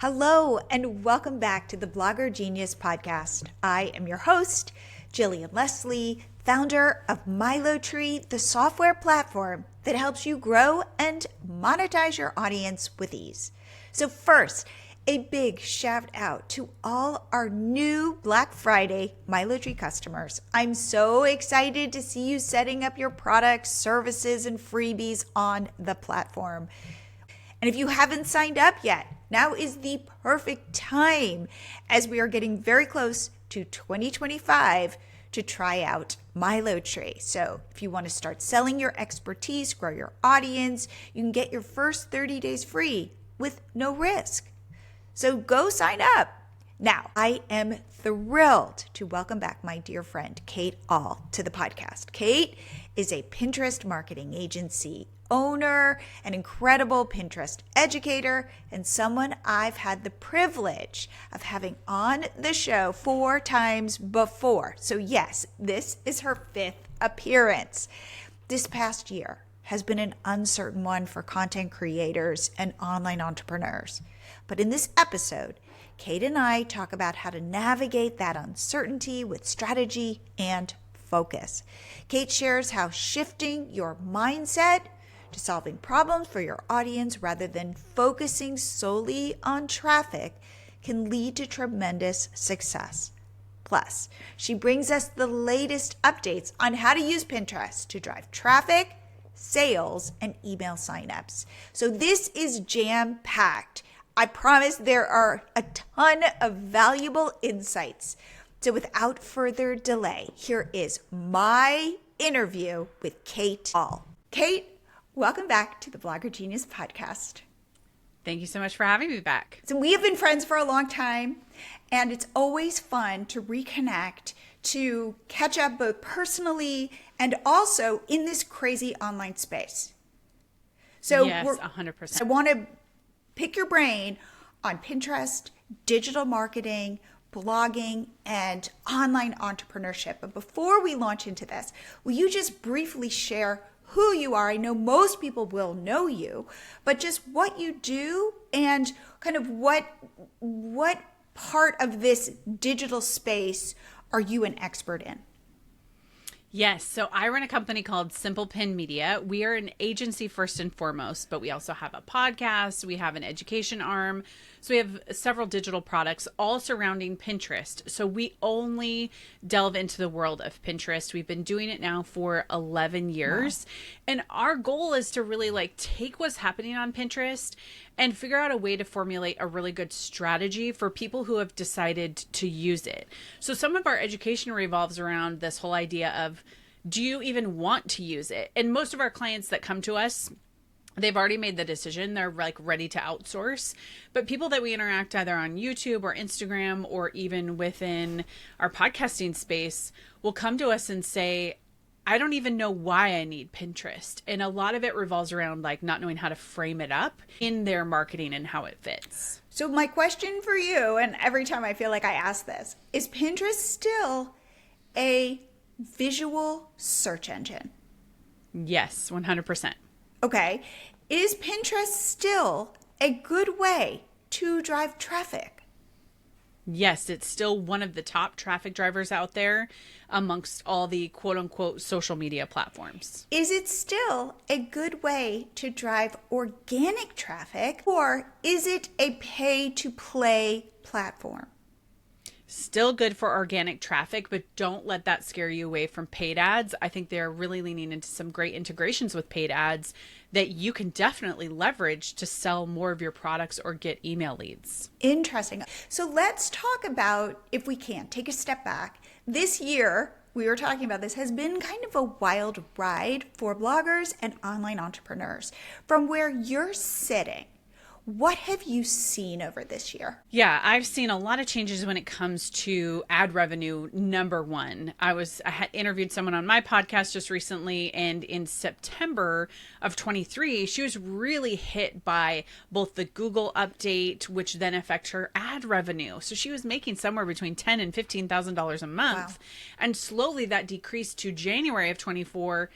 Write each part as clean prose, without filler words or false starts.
Hello, and welcome back to the Blogger Genius podcast. I am your host, Jillian Leslie, founder of MiloTree, the software platform that helps you grow and monetize your audience with ease. So first, a big shout out to all our new Black Friday MiloTree customers. I'm so excited to see you setting up your products, services, and freebies on the platform. And if you haven't signed up yet, now is the perfect time as we are getting very close to 2025 to try out MiloTree. So if you want to start selling your expertise, grow your audience, you can get your first 30 days free with no risk. So go sign up. Now, I am thrilled to welcome back my dear friend, Kate All, to the podcast. Kate is a Pinterest marketing agency owner, an incredible Pinterest educator, and someone I've had the privilege of having on the show 4 times before. So yes, this is her 5th appearance. This past year has been an uncertain one for content creators and online entrepreneurs. But in this episode, Kate and I talk about how to navigate that uncertainty with strategy and focus. Kate shares how shifting your mindset to solving problems for your audience rather than focusing solely on traffic can lead to tremendous success. Plus, she brings us the latest updates on how to use Pinterest to drive traffic, sales, and email signups. So this is jam-packed. I promise there are a ton of valuable insights. So without further delay, here is my interview with Kate All. Kate, welcome back to the Blogger Genius podcast. Thank you so much for having me back. So we have been friends for a long time, and it's always fun to reconnect, to catch up both personally and also in this crazy online space. So yes, 100%. I want to pick your brain on Pinterest, digital marketing, blogging, and online entrepreneurship. But before we launch into this, will you just briefly share who you are? I know most people will know you, but just what you do and kind of what part of this digital space are you an expert in? Yes. So I run a company called Simple Pin Media. We are an agency first and foremost, but we also have a podcast. We have an education arm. So we have several digital products all surrounding Pinterest. So we only delve into the world of Pinterest. We've been doing it now for 11 years. Wow. And our goal is to really take what's happening on Pinterest and figure out a way to formulate a really good strategy for people who have decided to use it. So some of our education revolves around this whole idea of, do you even want to use it? And most of our clients that come to us, they've already made the decision. They're ready to outsource. But people that we interact either on YouTube or Instagram or even within our podcasting space will come to us and say, I don't even know why I need Pinterest. And a lot of it revolves around not knowing how to frame it up in their marketing and how it fits. So my question for you, and every time I feel like I ask this, is Pinterest still a visual search engine? Yes, 100%. Okay. Is Pinterest still a good way to drive traffic? Yes, it's still one of the top traffic drivers out there amongst all the quote unquote social media platforms. Is it still a good way to drive organic traffic, or is it a pay to play platform? Still good for organic traffic, but don't let that scare you away from paid ads. I think they're really leaning into some great integrations with paid ads that you can definitely leverage to sell more of your products or get email leads. Interesting. So let's talk about, if we can, take a step back. This year, we were talking about this, has been kind of a wild ride for bloggers and online entrepreneurs. From where you're sitting, what have you seen over this year? Yeah, I've seen a lot of changes when it comes to ad revenue. Number one, I had interviewed someone on my podcast just recently, and in September of 23, she was really hit by both the Google update, which then affects her ad revenue. So she was making somewhere between $10,000 and $15,000 a month. Wow. And slowly that decreased to January of 24.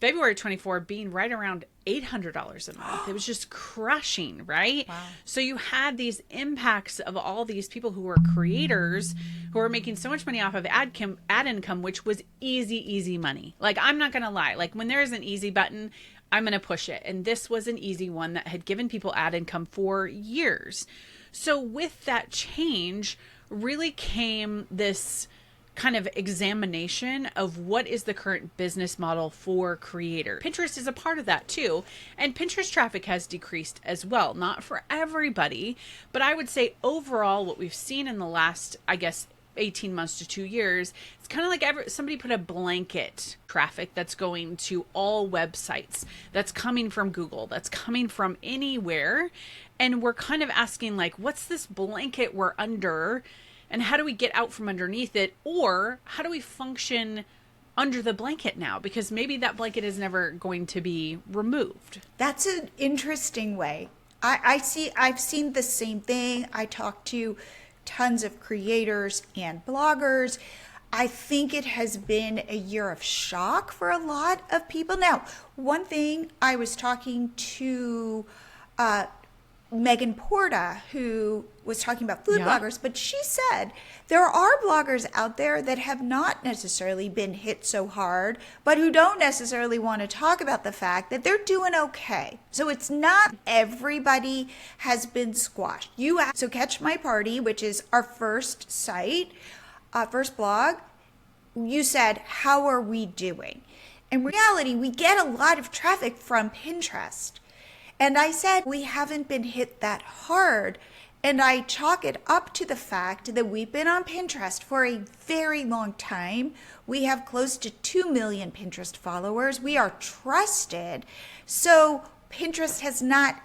February 24 being right around $800 a month. It was just crushing, right? Wow. So you had these impacts of all these people who were creators who were making so much money off of ad income, which was easy money. Like, I'm not going to lie. Like, when there is an easy button, I'm going to push it. And this was an easy one that had given people ad income for years. So with that change really came this kind of examination of what is the current business model for creators. Pinterest is a part of that too. And Pinterest traffic has decreased as well. Not for everybody, but I would say overall what we've seen in the last, I guess, 18 months to 2 years, it's kind of like somebody put a blanket traffic that's going to all websites, that's coming from Google, that's coming from anywhere. And we're kind of asking, like, what's this blanket we're under? And how do we get out from underneath it? Or how do we function under the blanket now? Because maybe that blanket is never going to be removed. That's an interesting way. I've seen the same thing. I talk to tons of creators and bloggers. I think it has been a year of shock for a lot of people. Now, one thing, I was talking to Megan Porta, who was talking about food bloggers, but she said there are bloggers out there that have not necessarily been hit so hard, but who don't necessarily want to talk about the fact that they're doing okay. So it's not everybody has been squashed. So Catch My Party, which is our first site, first blog, you said, how are we doing? In reality, we get a lot of traffic from Pinterest. And I said, we haven't been hit that hard. And I chalk it up to the fact that we've been on Pinterest for a very long time. We have close to 2 million Pinterest followers. We are trusted. So Pinterest has not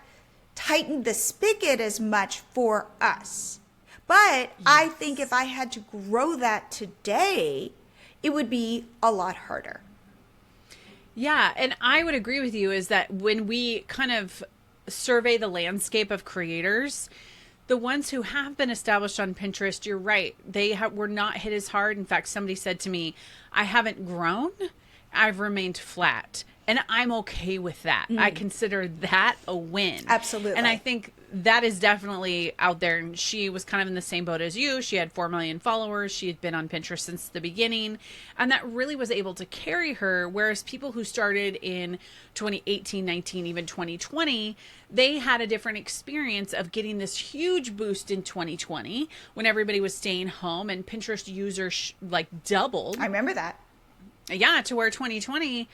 tightened the spigot as much for us. But I think if I had to grow that today, it would be a lot harder. Yeah, and I would agree with you is that when we kind of survey the landscape of creators, the ones who have been established on Pinterest, you're right, they were not hit as hard. In fact, somebody said to me, I haven't grown, I've remained flat. And I'm okay with that. I consider that a win. Absolutely. And I think that is definitely out there. And she was kind of in the same boat as you. She had 4 million followers. She had been on Pinterest since the beginning. And that really was able to carry her. Whereas people who started in 2018, 19, even 2020, they had a different experience of getting this huge boost in 2020 when everybody was staying home and Pinterest users doubled. I remember that. Yeah, to where 2020...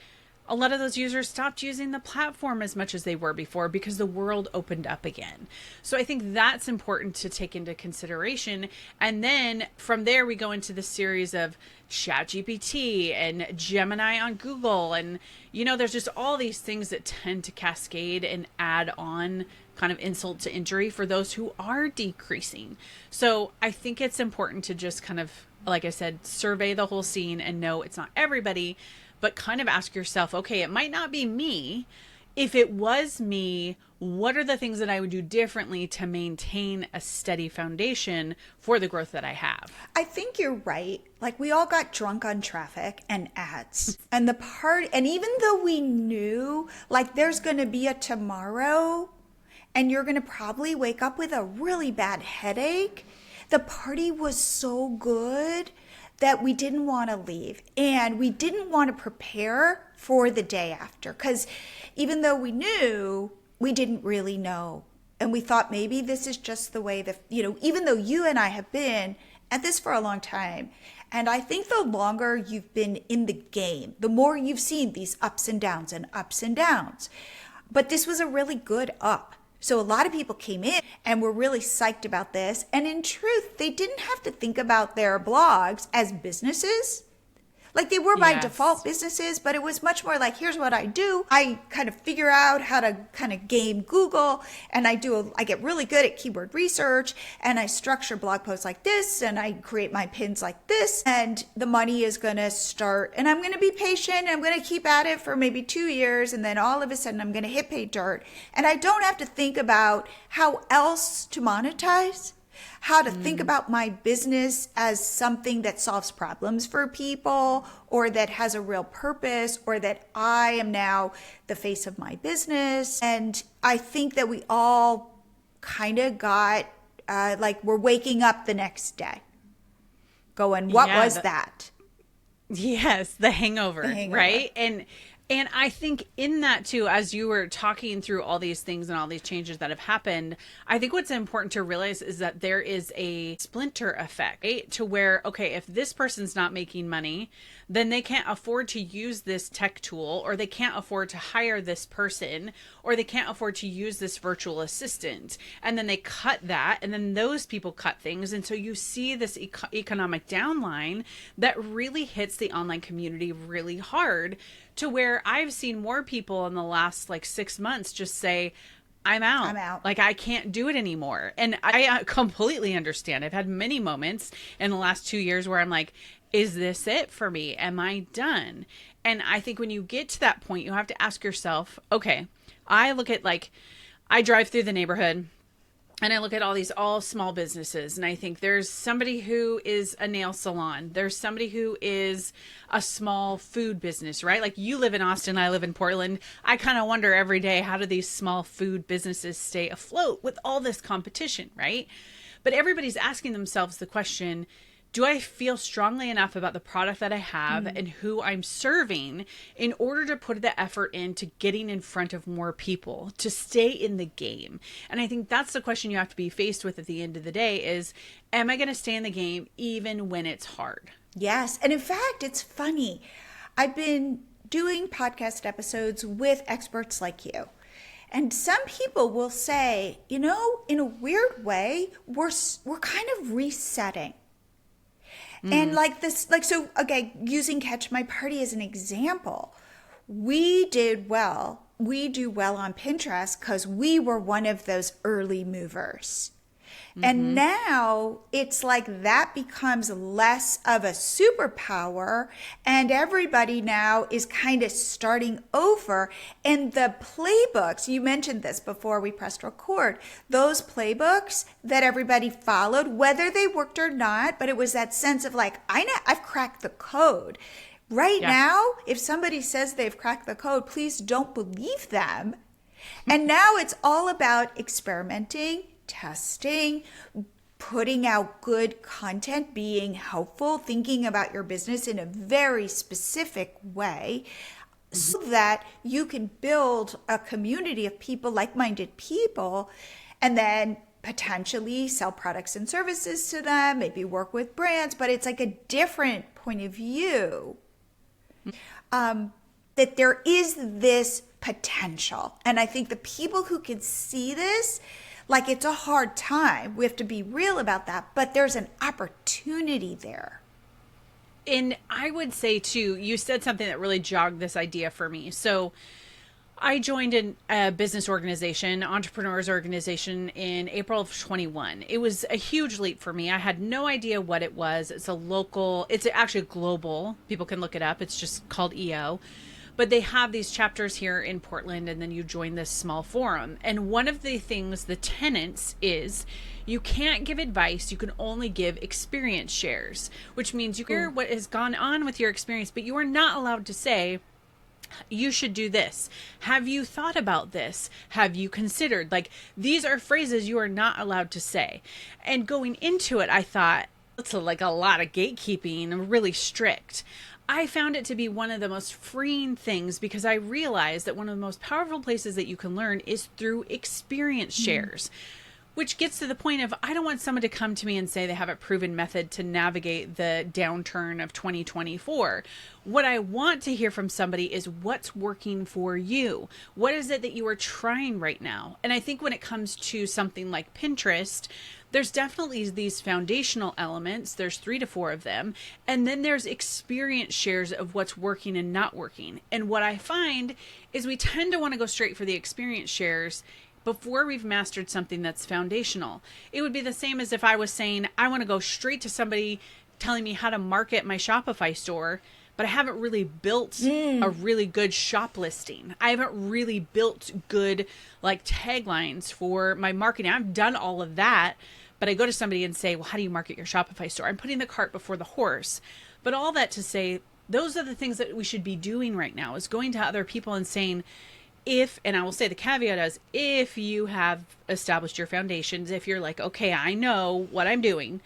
a lot of those users stopped using the platform as much as they were before because the world opened up again. So I think that's important to take into consideration. And then from there, we go into the series of ChatGPT and Gemini on Google. And, there's just all these things that tend to cascade and add on kind of insult to injury for those who are decreasing. So I think it's important to just kind of, like I said, survey the whole scene and know it's not everybody, but kind of ask yourself, okay, it might not be me. If it was me, what are the things that I would do differently to maintain a steady foundation for the growth that I have? I think you're right. Like, we all got drunk on traffic and ads. And even though we knew, like, there's going to be a tomorrow and you're going to probably wake up with a really bad headache, the party was so good that we didn't want to leave, and we didn't want to prepare for the day after, because even though we knew, we didn't really know. And we thought maybe this is just the way that, even though you and I have been at this for a long time, and I think the longer you've been in the game, the more you've seen these ups and downs and ups and downs. But this was a really good up. So a lot of people came in and were really psyched about this. And in truth, they didn't have to think about their blogs as businesses. Like, they were by default businesses, but it was much more like, here's what I do. I kind of figure out how to kind of game Google, and I get really good at keyword research, and I structure blog posts like this, and I create my pins like this, and the money is going to start, and I'm going to be patient, I'm going to keep at it for maybe 2 years, and then all of a sudden I'm going to hit pay dirt. And I don't have to think about how else to monetize. how to think about my business as something that solves problems for people or that has a real purpose or that I am now the face of my business. And I think that we all kind of got like we're waking up the next day going, what was that? Yes, the hangover, right? And I think in that too, as you were talking through all these things and all these changes that have happened, I think what's important to realize is that there is a splinter effect, right? To where, okay, if this person's not making money, then they can't afford to use this tech tool, or they can't afford to hire this person, or they can't afford to use this virtual assistant. And then they cut that, and then those people cut things. And so you see this economic downline that really hits the online community really hard, to where I've seen more people in the last like 6 months just say, I'm out. Like, I can't do it anymore. And I completely understand. I've had many moments in the last 2 years where I'm like, is this it for me? Am I done? And I think when you get to that point, you have to ask yourself, okay, I look at like, I drive through the neighborhood and I look at all small businesses, and I think there's somebody who is a nail salon. There's somebody who is a small food business, right? Like, you live in Austin, I live in Portland. I kind of wonder every day, how do these small food businesses stay afloat with all this competition, right? But everybody's asking themselves the question, do I feel strongly enough about the product that I have and who I'm serving in order to put the effort into getting in front of more people, to stay in the game? And I think that's the question you have to be faced with at the end of the day is, am I going to stay in the game even when it's hard? Yes. And in fact, it's funny. I've been doing podcast episodes with experts like you. And some people will say, you know, in a weird way, we're kind of resetting. And like this, like, so, okay, using Catch My Party as an example, we did well. We do well on Pinterest because we were one of those early movers. And now it's like that becomes less of a superpower, and everybody now is kind of starting over. And the playbooks, you mentioned this before we pressed record, those playbooks that everybody followed, whether they worked or not, but it was that sense of like, I know I've cracked the code. Right now, if somebody says they've cracked the code, please don't believe them. And now it's all about experimenting, testing, putting out good content, being helpful, thinking about your business in a very specific way so that you can build a community of people, like-minded people, and then potentially sell products and services to them, maybe work with brands, but it's like a different point of view. That there is this potential. And I think the people who can see this, like, it's a hard time. We have to be real about that, but there's an opportunity there. And I would say too, you said something that really jogged this idea for me. So I joined a business organization, entrepreneurs organization, in April of 21. It was a huge leap for me. I had no idea what it was. It's actually global. People can look it up. It's just called EO. But they have these chapters here in Portland, and then you join this small forum. And one of the things, the tenets, is you can't give advice. You can only give experience shares, which means you hear what has gone on with your experience, but you are not allowed to say, you should do this. Have you thought about this? Have you considered? Like, these are phrases you are not allowed to say. And going into it, I thought, it's like a lot of gatekeeping and really strict. I found it to be one of the most freeing things because I realized that one of the most powerful places that you can learn is through experience shares. Which gets to the point of, I don't want someone to come to me and say they have a proven method to navigate the downturn of 2024. What I want to hear from somebody is what's working for you. What is it that you are trying right now? And I think when it comes to something like Pinterest, there's definitely these foundational elements. There's 3 to 4 of them. And then there's experience shares of what's working and not working. And what I find is we tend to want to go straight for the experience shares before we've mastered something that's foundational. It would be the same as if I was saying, I want to go straight to somebody telling me how to market my Shopify store, but I haven't really built a really good shop listing. I haven't really built good like taglines for my marketing. I've done all of that, But I go to somebody and say, well, how do you market your Shopify store? I'm putting the cart before the horse. But all that to say, those are the things that we should be doing right now, is going to other people and saying, if, and I will say the caveat is, if you have established your foundations, if you're like, okay, I know what I'm doing,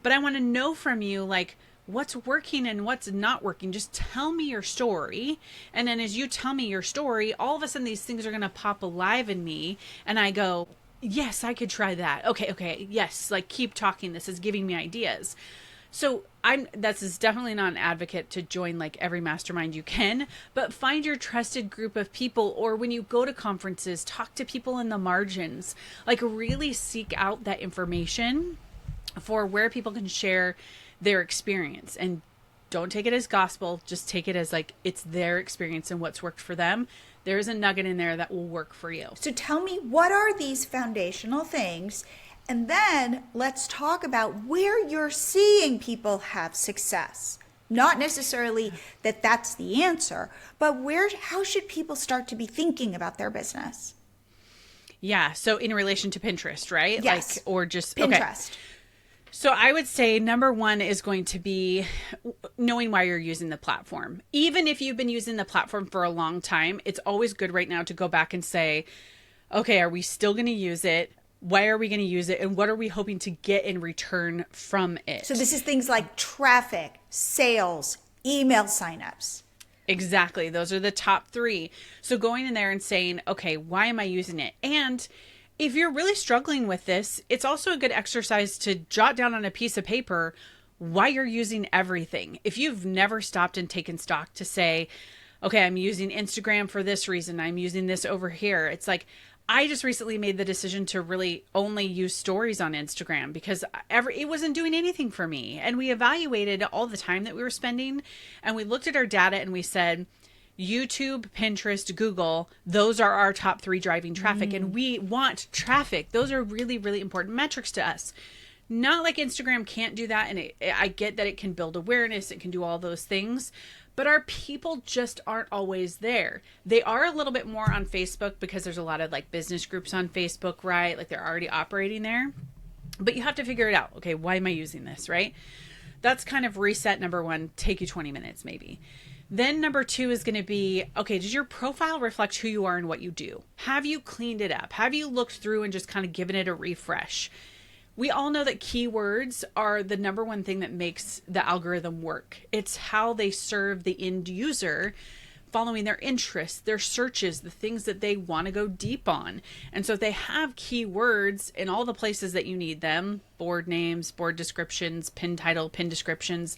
but I want to know from you, like, what's working and what's not working. Just tell me your story. And then as you tell me your story, all of a sudden these things are going to pop alive in me. And I go, yes, I could try that. Okay. Yes. Like, keep talking. This is giving me ideas. So this is definitely not an advocate to join like every mastermind you can, but find your trusted group of people, or when you go to conferences, talk to people in the margins, like really seek out that information for where people can share their experience, and don't take it as gospel. Just take it as like, it's their experience and what's worked for them. There's a nugget in there that will work for you. So tell me, what are these foundational things? And then let's talk about where you're seeing people have success. Not necessarily that that's the answer, but how should people start to be thinking about their business? Yeah. So in relation to Pinterest, right? Yes. Like, or just Pinterest. Okay. So I would say number one is going to be knowing why you're using the platform. Even if you've been using the platform for a long time, it's always good right now to go back and say, okay, are we still going to use it? Why are we going to use it? And what are we hoping to get in return from it? So this is things like traffic, sales, email signups. Exactly. Those are the top three. So going in there and saying, okay, why am I using it? And if you're really struggling with this, it's also a good exercise to jot down on a piece of paper why you're using everything. If you've never stopped and taken stock to say, okay, I'm using Instagram for this reason, I'm using this over here. It's like, I just recently made the decision to really only use stories on Instagram because it wasn't doing anything for me. And we evaluated all the time that we were spending, and we looked at our data and we said, YouTube, Pinterest, Google, those are our top three driving traffic. And we want traffic. Those are really, really important metrics to us. Not like Instagram can't do that. And I get that it can build awareness. It can do all those things. But our people just aren't always there. They are a little bit more on Facebook because there's a lot of like business groups on Facebook, right? Like they're already operating there. But you have to figure it out. Okay, why am I using this, right? That's kind of reset number one. Take you 20 minutes maybe. Then number two is going to be, okay, does your profile reflect who you are and what you do? Have you cleaned it up? Have you looked through and just kind of given it a refresh? We all know that keywords are the number one thing that makes the algorithm work. It's how they serve the end user, following their interests, their searches, the things that they want to go deep on. And so if they have keywords in all the places that you need them, board names, board descriptions, pin title, pin descriptions,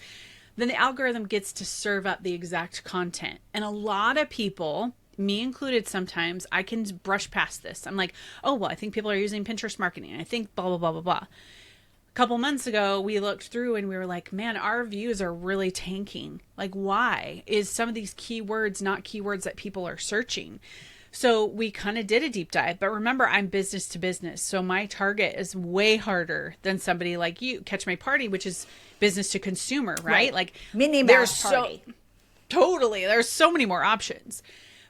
then the algorithm gets to serve up the exact content. And a lot of people, me included sometimes, I can brush past this. I'm like, oh, well, I think people are using Pinterest marketing. I think blah, blah, blah, blah, blah. A couple months ago, we looked through and we were like, man, our views are really tanking. Like, why? Is some of these keywords not keywords that people are searching? So we kind of did a deep dive. But remember, I'm business to business. So my target is way harder than somebody like you, Catch My Party, which is business to consumer, right? Like Minnie Mouse Party. Totally. There's so many more options.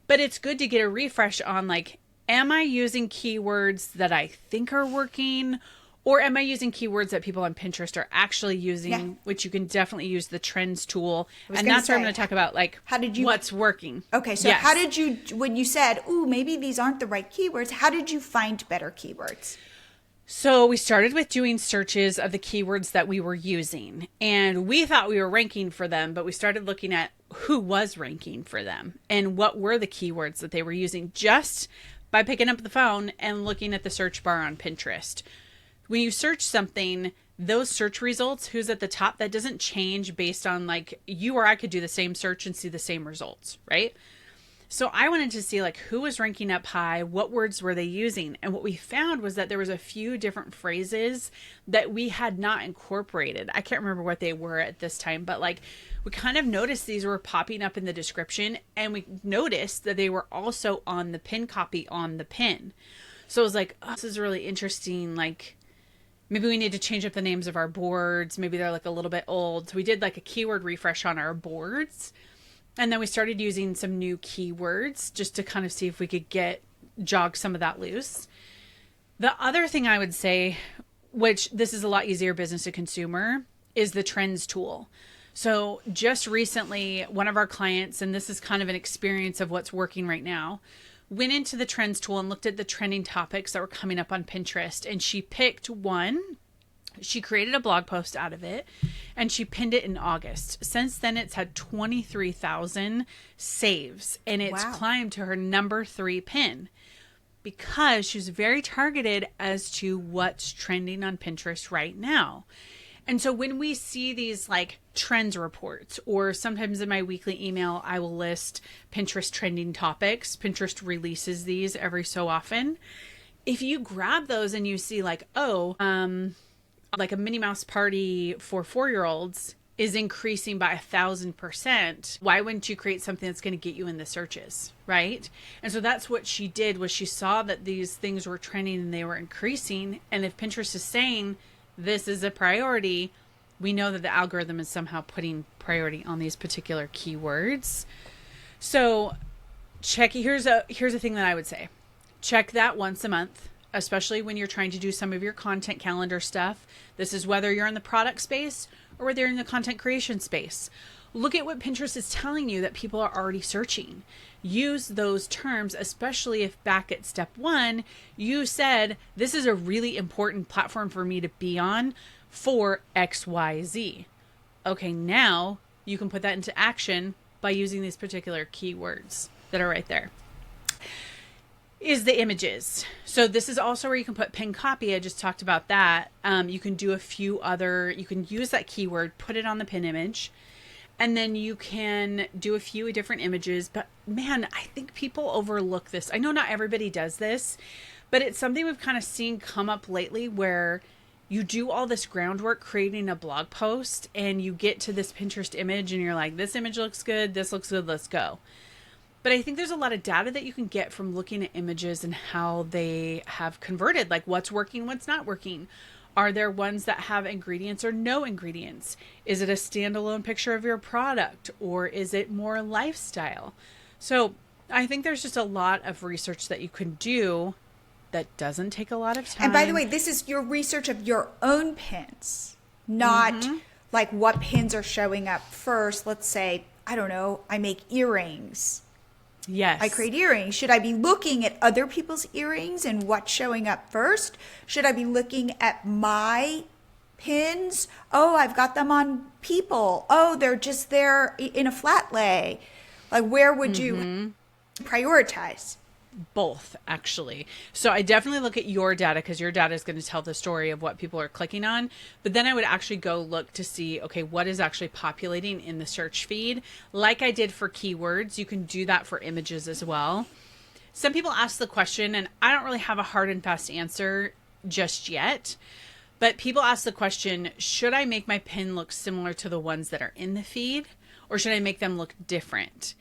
But it's good to get a refresh on like, am I using keywords that I think are working? Or am I using keywords that people on Pinterest are actually using, which you can definitely use the trends tool. And that's where I'm going to talk about like what's working. Okay. So how did you, when you said, ooh, maybe these aren't the right keywords, how did you find better keywords? So we started with doing searches of the keywords that we were using, and we thought we were ranking for them, but we started looking at who was ranking for them and what were the keywords that they were using just by picking up the phone and looking at the search bar on Pinterest. When you search something, those search results, who's at the top, that doesn't change based on like you or I could do the same search and see the same results, right? So I wanted to see like who was ranking up high, what words were they using? And what we found was that there was a few different phrases that we had not incorporated. I can't remember what they were at this time, but like we kind of noticed these were popping up in the description, and we noticed that they were also on the pin copy on the pin. So it was like, oh, this is really interesting. Like maybe we need to change up the names of our boards. Maybe they're like a little bit old. So we did like a keyword refresh on our boards. And then we started using some new keywords just to kind of see if we could jog some of that loose. The other thing I would say which this is a lot easier business to consumer, is the trends tool. So just recently, one of our clients, and this is kind of an experience of what's working right now, went into the trends tool and looked at the trending topics that were coming up on Pinterest. And she picked one. She created a blog post out of it and she pinned it in August. Since then, it's had 23,000 saves and it's climbed to her number 3 pin because she's very targeted as to what's trending on Pinterest right now. And so when we see these like trends reports, or sometimes in my weekly email, I will list Pinterest trending topics. Pinterest releases these every so often. If you grab those and you see like, like a Minnie Mouse party for 4-year-olds is increasing by 1,000%. Why wouldn't you create something that's going to get you in the searches, right? And so that's what she did, was she saw that these things were trending and they were increasing. And if Pinterest is saying this is a priority, we know that the algorithm is somehow putting priority on these particular keywords. So here's a thing that I would say. Check that once a month, especially when you're trying to do some of your content calendar stuff. This is whether you're in the product space or whether you're in the content creation space. Look at what Pinterest is telling you that people are already searching. Use those terms, especially if back at step 1, you said, this is a really important platform for me to be on for XYZ. Okay, now you can put that into action by using these particular keywords that are right there. Is the images. So this is also where you can put pin copy. I just talked about that. You can do you can use that keyword, put it on the pin image, and then you can do a few different images. But man, I think people overlook this. I know not everybody does this, but it's something we've kind of seen come up lately where you do all this groundwork creating a blog post and you get to this Pinterest image and you're like, this image looks good, this looks good, let's go. But I think there's a lot of data that you can get from looking at images and how they have converted, like what's working, what's not working. Are there ones that have ingredients or no ingredients? Is it a standalone picture of your product, or is it more lifestyle? So I think there's just a lot of research that you can do that doesn't take a lot of time. And by the way, this is your research of your own pins, not like what pins are showing up first. Let's say, I don't know, I make earrings. Yes. I create earrings. Should I be looking at other people's earrings and what's showing up first? Should I be looking at my pins? Oh, I've got them on people. Oh, they're just there in a flat lay. Like, where would you prioritize? Both, actually. So I definitely look at your data because your data is going to tell the story of what people are clicking on. But then I would actually go look to see, okay, what is actually populating in the search feed? Like I did for keywords, you can do that for images as well. Some people ask the question, and I don't really have a hard and fast answer just yet. But people ask the question, should I make my pin look similar to the ones that are in the feed? Or should I make them look different?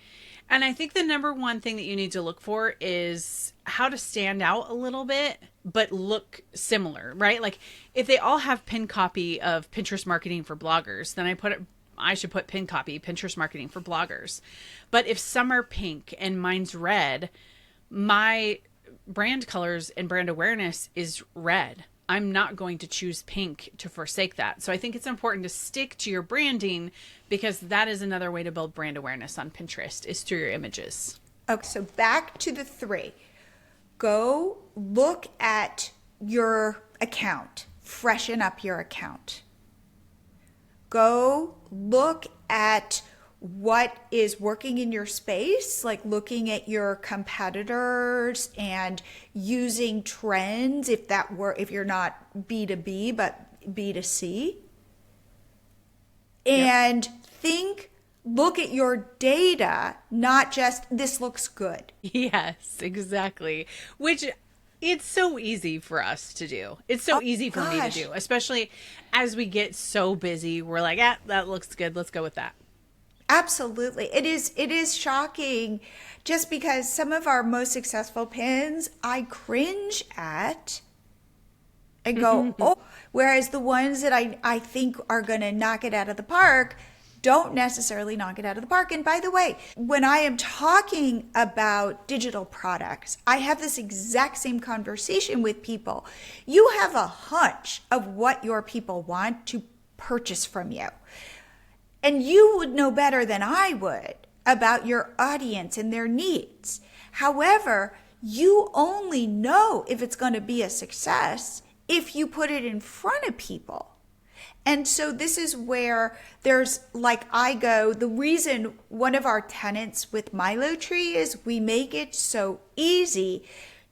And I think the number one thing that you need to look for is how to stand out a little bit, but look similar, right? Like if they all have pin copy of Pinterest marketing for bloggers, then I should put pin copy Pinterest marketing for bloggers. But if some are pink and mine's red, my brand colors and brand awareness is red. I'm not going to choose pink to forsake that. So I think it's important to stick to your branding because that is another way to build brand awareness on Pinterest is through your images. Okay, so back to the 3. Go look at your account. Freshen up your account. Go look at what is working in your space, like looking at your competitors and using trends if you're not B2B but B2C. And look at your data, not just this looks good. Yes, exactly. Which it's so easy for us to do. It's so easy for me to do, especially as we get so busy. We're like, that looks good. Let's go with that. Absolutely. It is shocking just because some of our most successful pins I cringe at and go, oh, whereas the ones that I think are going to knock it out of the park, don't necessarily knock it out of the park. And by the way, when I am talking about digital products, I have this exact same conversation with people. You have a hunch of what your people want to purchase from you. And you would know better than I would about your audience and their needs. However, you only know if it's going to be a success if you put it in front of people. And so this is where there's the reason one of our tenets with Milo Tree is we make it so easy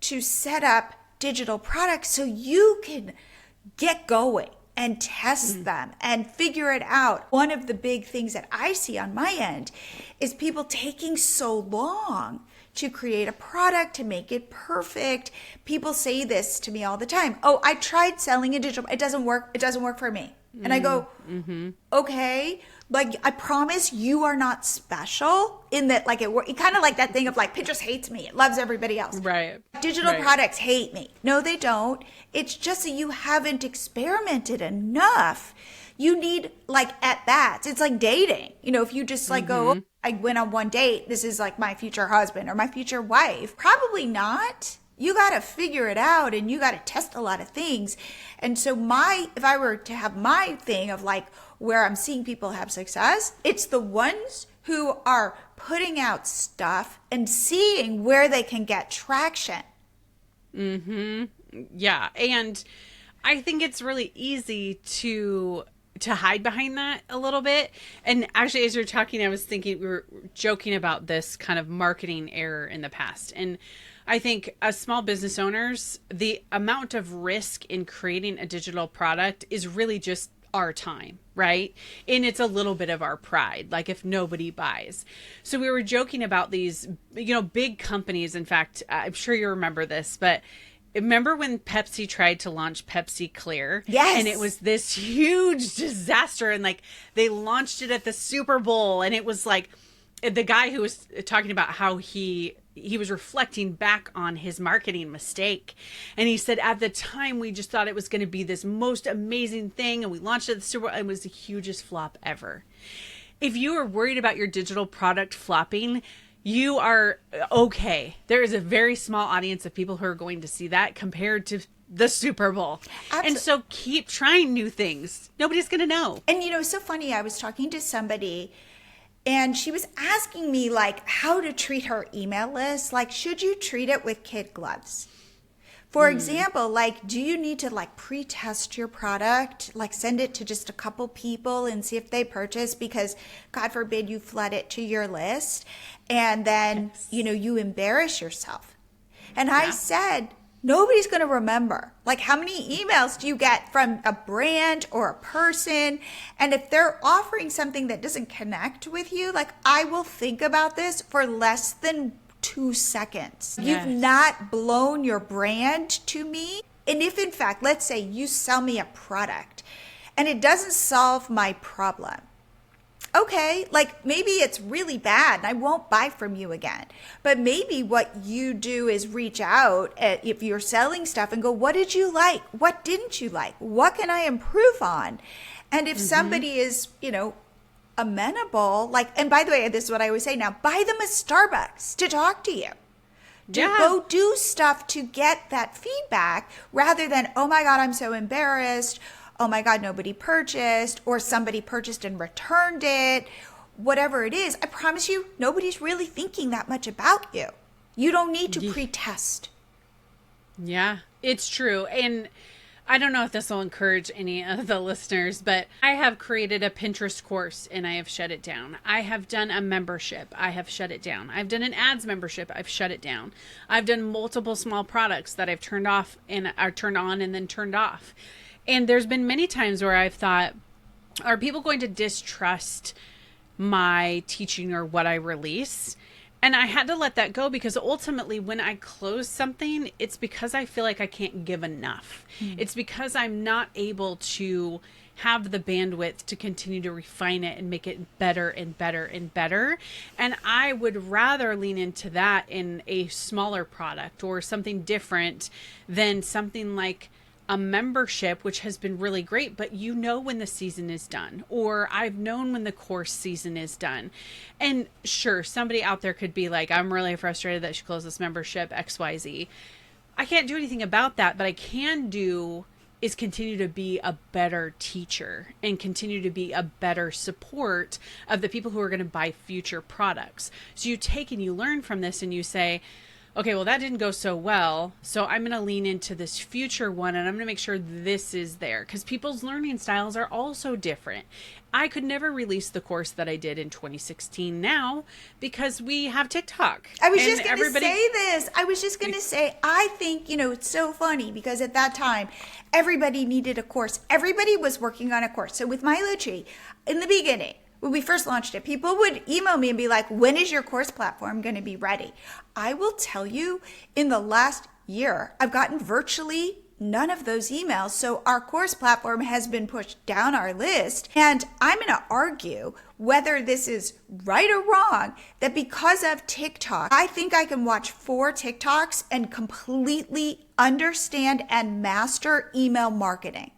to set up digital products so you can get going and test them and figure it out. One of the big things that I see on my end is people taking so long to create a product, to make it perfect. People say this to me all the time. Oh, I tried selling a digital, it doesn't work. It doesn't work for me. And I go, okay, I promise you are not special in that, it kind of like that thing of Pinterest hates me. It loves everybody else. Right. Digital products hate me. No, they don't. It's just that you haven't experimented enough. You need at bats. It's like dating. If you just go, oh, I went on one date, this is my future husband or my future wife. Probably not. You got to figure it out and you got to test a lot of things. And so if I were to have my thing of where I'm seeing people have success, it's the ones who are putting out stuff and seeing where they can get traction. Yeah. And I think it's really easy to hide behind that a little bit. And actually, as you're talking, I was thinking we were joking about this kind of marketing error in the past. And I think as small business owners, the amount of risk in creating a digital product is really just our time, right? And it's a little bit of our pride, if nobody buys. So we were joking about these, big companies. In fact, I'm sure you remember this, but remember when Pepsi tried to launch Pepsi Clear? Yes. And it was this huge disaster. And they launched it at the Super Bowl. And it was the guy who was talking about how he was reflecting back on his marketing mistake. And he said, at the time, we just thought it was going to be this most amazing thing. And we launched it at the Super Bowl. And it was the hugest flop ever. If you are worried about your digital product flopping, you are okay. There is a very small audience of people who are going to see that compared to the Super Bowl. Absolutely. And so keep trying new things. Nobody's going to know. And it's so funny. I was talking to somebody and she was asking me how to treat her email list. Should you treat it with kid gloves? For example, do you need to pre-test your product? Send it to just a couple people and see if they purchase, because God forbid you flood it to your list and then, you embarrass yourself. And I said, nobody's going to remember. How many emails do you get from a brand or a person? And if they're offering something that doesn't connect with you, I will think about this for less than 2 seconds. Yes. You've not blown your brand to me. And if in fact, let's say you sell me a product and it doesn't solve my problem. Okay, maybe it's really bad and I won't buy from you again. But maybe what you do is reach out if you're selling stuff and go, what did you like? What didn't you like? What can I improve on? And if somebody is, amenable, and by the way, this is what I always say now, buy them a Starbucks to talk to you. Go do stuff to get that feedback rather than, oh my God, I'm so embarrassed. Oh my God, nobody purchased, or somebody purchased and returned it. Whatever it is, I promise you, nobody's really thinking that much about you. You don't need to pre-test. Yeah, it's true. And I don't know if this will encourage any of the listeners, but I have created a Pinterest course and I have shut it down. I have done a membership. I have shut it down. I've done an ads membership. I've shut it down. I've done multiple small products that I've turned off and are turned on and then turned off. And there's been many times where I've thought, are people going to distrust my teaching or what I release? And I had to let that go, because ultimately when I close something, it's because I feel like I can't give enough. It's because I'm not able to have the bandwidth to continue to refine it and make it better and better and better. And I would rather lean into that in a smaller product or something different than something like a membership, which has been really great, but you know when the season is done, or I've known when the course season is done. And sure, somebody out there could be like, I'm really frustrated that she closed this membership, XYZ. I can't do anything about that, but I can do is continue to be a better teacher and continue to be a better support of the people who are going to buy future products. So you take and you learn from this and you say, okay, well, that didn't go so well, so I'm going to lean into this future one, and I'm going to make sure this is there, because people's learning styles are also different. I could never release the course that I did in 2016 now because we have TikTok. I was just going to say this. I was just going to say, I think, it's so funny because at that time, everybody needed a course. Everybody was working on a course. So with Milo Tree, in the beginning, when we first launched it, people would email me and be like, when is your course platform going to be ready? I will tell you, in the last year, I've gotten virtually none of those emails. So our course platform has been pushed down our list. And I'm going to argue whether this is right or wrong, that because of TikTok, I think I can watch 4 TikToks and completely understand and master email marketing.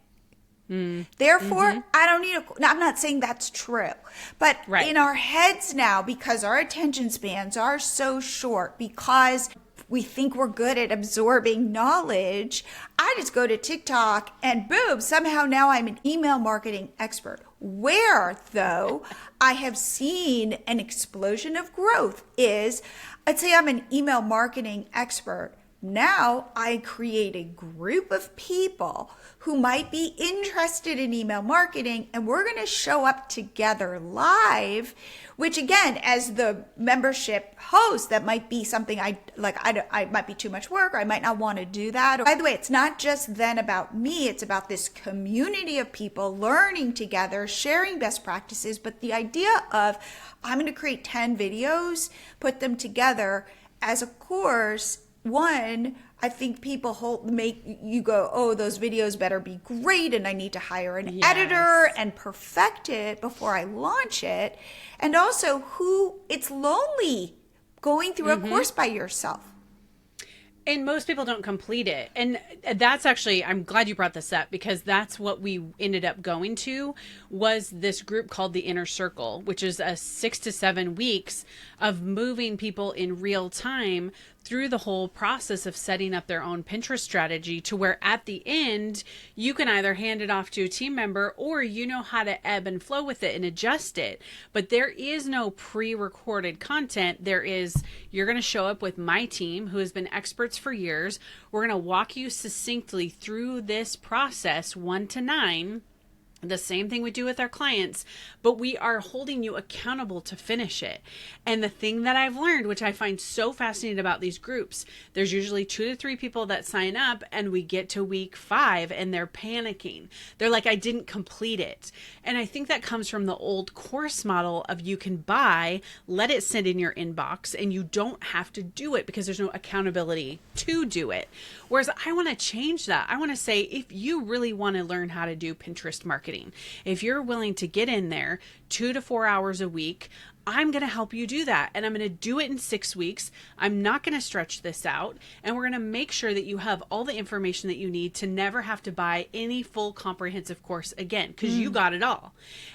Therefore, I don't need now, I'm not saying that's true, but in our heads now, because our attention spans are so short, because we think we're good at absorbing knowledge, I just go to TikTok and boom, somehow now I'm an email marketing expert. Where, though, I have seen an explosion of growth is, I'd say I'm an email marketing expert. Now I create a group of people who might be interested in email marketing, and we're going to show up together live, which again, as the membership host, that might be something I might be too much work, or I might not want to do that. By the way, it's not just then about me, it's about this community of people learning together, sharing best practices. But the idea of, I'm going to create 10 videos, put them together as a course. One, I think people make you go, oh, those videos better be great, and I need to hire an editor and perfect it before I launch it. And also, it's lonely going through a course by yourself. And most people don't complete it. And that's actually, I'm glad you brought this up, because that's what we ended up going to, was this group called the Inner Circle, which is a 6 to 7 weeks of moving people in real time through the whole process of setting up their own Pinterest strategy, to where at the end, you can either hand it off to a team member, or you know how to ebb and flow with it and adjust it. But there is no pre-recorded content. You're going to show up with my team, who has been experts for years. We're going to walk you succinctly through this process 1 to 9. The same thing we do with our clients, but we are holding you accountable to finish it. And the thing that I've learned, which I find so fascinating about these groups, there's usually 2 to 3 people that sign up, and we get to week 5 and they're panicking. They're like, I didn't complete it. And I think that comes from the old course model of, you can buy, let it sit in your inbox, and you don't have to do it because there's no accountability to do it. Whereas I want to change that. I want to say, if you really want to learn how to do Pinterest marketing, if you're willing to get in there 2 to 4 hours a week, I'm going to help you do that. And I'm going to do it in 6 weeks. I'm not going to stretch this out. And we're going to make sure that you have all the information that you need to never have to buy any full comprehensive course again, because you got it all.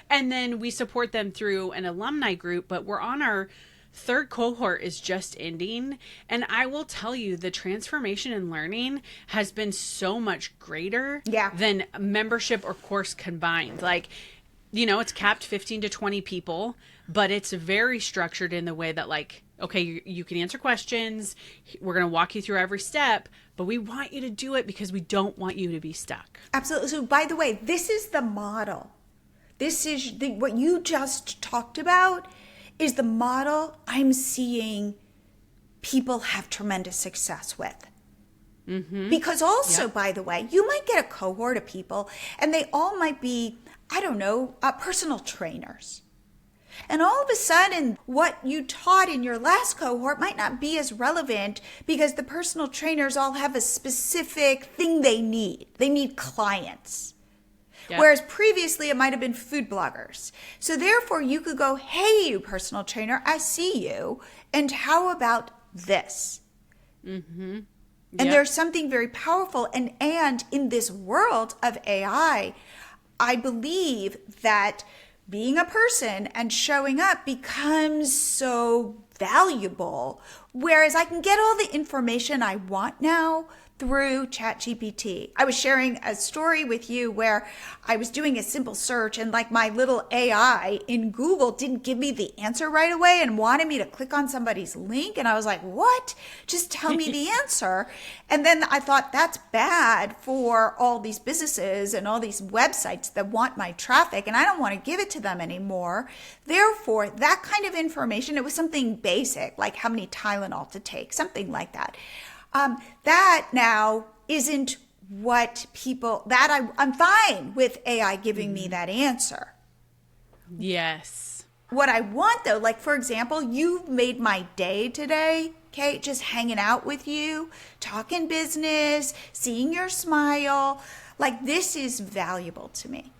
And then we support them through an alumni group, but we're on our 3rd cohort is just ending. And I will tell you, the transformation in learning has been so much greater than membership or course combined. Like, it's capped 15 to 20 people, but it's very structured in the way that, like, okay, you can answer questions. We're going to walk you through every step, but we want you to do it because we don't want you to be stuck. Absolutely. So by the way, this is the model. This is what you just talked about is the model I'm seeing people have tremendous success with. Because also, by the way, you might get a cohort of people and they all might be, personal trainers. And all of a sudden, what you taught in your last cohort might not be as relevant because the personal trainers all have a specific thing they need. They need clients. Yep. Whereas previously it might have been food bloggers. So therefore you could go, hey, you personal trainer, I see you. And how about this? And Yep. there's something very powerful. And in this world of AI, I believe that being a person and showing up becomes so valuable. Whereas I can get all the information I want now through ChatGPT. I was sharing a story with you where I was doing a simple search and like my little AI in Google didn't give me the answer right away and wanted me to click on somebody's link. And I was like, what? Just tell me the answer. And then I thought that's bad for all these businesses and all these websites that want my traffic and I don't want to give it to them anymore. Therefore, that kind of information, it was something basic, like how many Tylenol to take, something like that. That now isn't what people, I'm fine with AI giving me that answer. Yes. What I want though, like for example, you've made my day today, Kate, just hanging out with you, talking business, seeing your smile. Like this is valuable to me.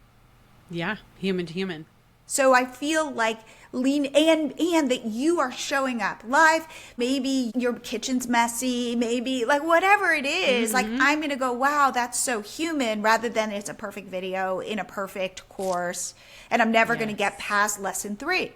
Yeah. Human to human. So I feel like and that you are showing up live. Maybe your kitchen's messy, maybe like whatever it is, like I'm going to go, wow, that's so human rather than it's a perfect video in a perfect course. And I'm never going to get past lesson 3.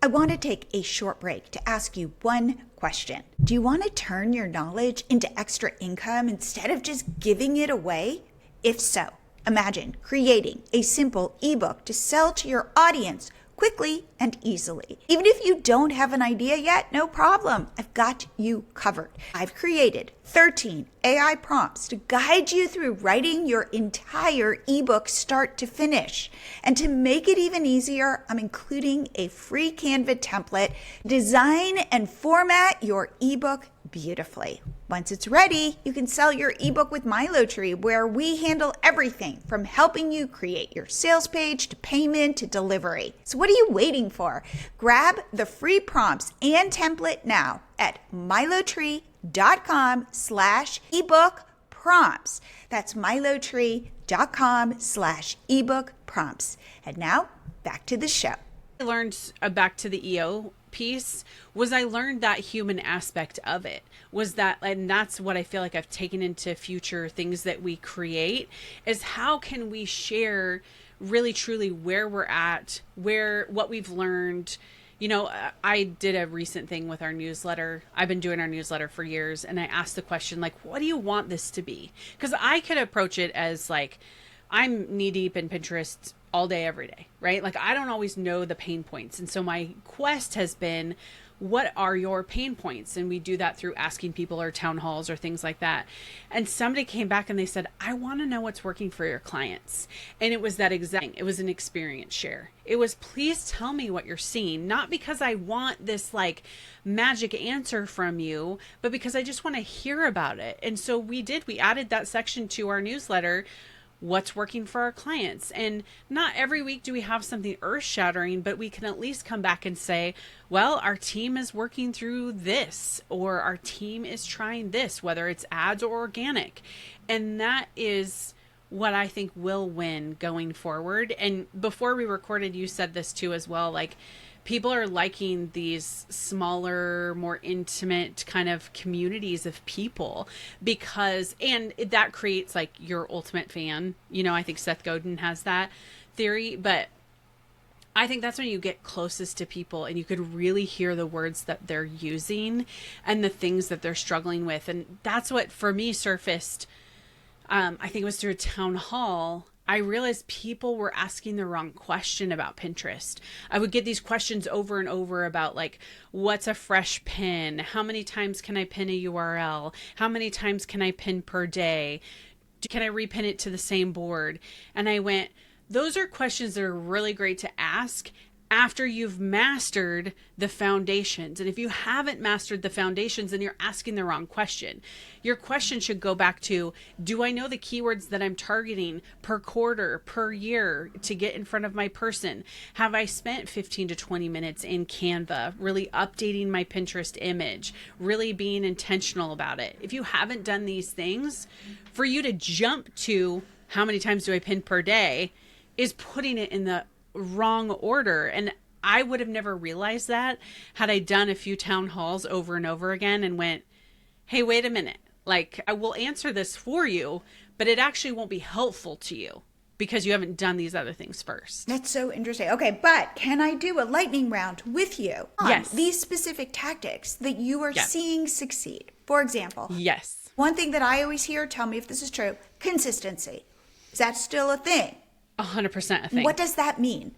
I want to take a short break to ask you one question. Do you want to turn your knowledge into extra income instead of just giving it away? If so, imagine creating a simple ebook to sell to your audience quickly and easily. Even if you don't have an idea yet, no problem. I've got you covered. I've created 13 AI prompts to guide you through writing your entire ebook start to finish. And to make it even easier, I'm including a free Canva template. Design and format your ebook beautifully. Once it's ready, you can sell your ebook with MiloTree, where we handle everything from helping you create your sales page to payment to delivery. So what are you waiting for? Grab the free prompts and template now at milotree.com/ebook prompts. That's milotree.com/ebook prompts. And now back to the show. I learned back to the EO piece was I learned that human aspect of it was that, and that's what I feel like I've taken into future things that we create, is how can we share really truly where we're at, what we've learned. You know, I did a recent thing with our newsletter. I've been doing our newsletter for years, and I asked the question, like, what do you want this to be? Because I could approach it as like, I'm knee deep in Pinterest all day, every day, right? Like I don't always know the pain points. And so my quest has been, what are your pain points? And we do that through asking people or town halls or things like that. And somebody came back and they said, I want to know what's working for your clients. And it was that exact thing. It was an experience share. It was, please tell me what you're seeing. Not because I want this like magic answer from you, but because I just want to hear about it. And so we added that section to our newsletter. What's working for our clients. And not every week do we have something earth shattering, but we can at least come back and say, well, our team is working through this, or our team is trying this, whether it's ads or organic. And that is what I think will win going forward. And before we recorded, you said this too as well, like people are liking these smaller, more intimate kind of communities of people because, and that creates like your ultimate fan. You know, I think Seth Godin has that theory, but I think that's when you get closest to people and you could really hear the words that they're using and the things that they're struggling with. And that's what for me surfaced. I think it was through a town hall. I realized people were asking the wrong question about Pinterest. I would get these questions over and over about like, what's a fresh pin? How many times can I pin a URL? How many times can I pin per day? Can I repin it to the same board? And I went, those are questions that are really great to ask after you've mastered the foundations. And if you haven't mastered the foundations, then you're asking the wrong question. Your question should go back to, do I know the keywords that I'm targeting per quarter, per year to get in front of my person? Have I spent 15 to 20 minutes in Canva, really updating my Pinterest image, really being intentional about it? If you haven't done these things, for you to jump to how many times do I pin per day is putting it in the wrong order. And I would have never realized that had I done a few town halls over and over again and went, hey, wait a minute. Like, I will answer this for you, but it actually won't be helpful to you because you haven't done these other things first. That's so interesting. Okay, but can I do a lightning round with you on Yes. these specific tactics that you are Yes. seeing succeed? For example, Yes. one thing that I always hear, tell me if this is true, consistency. Is that still a thing? 100% a thing. What does that mean?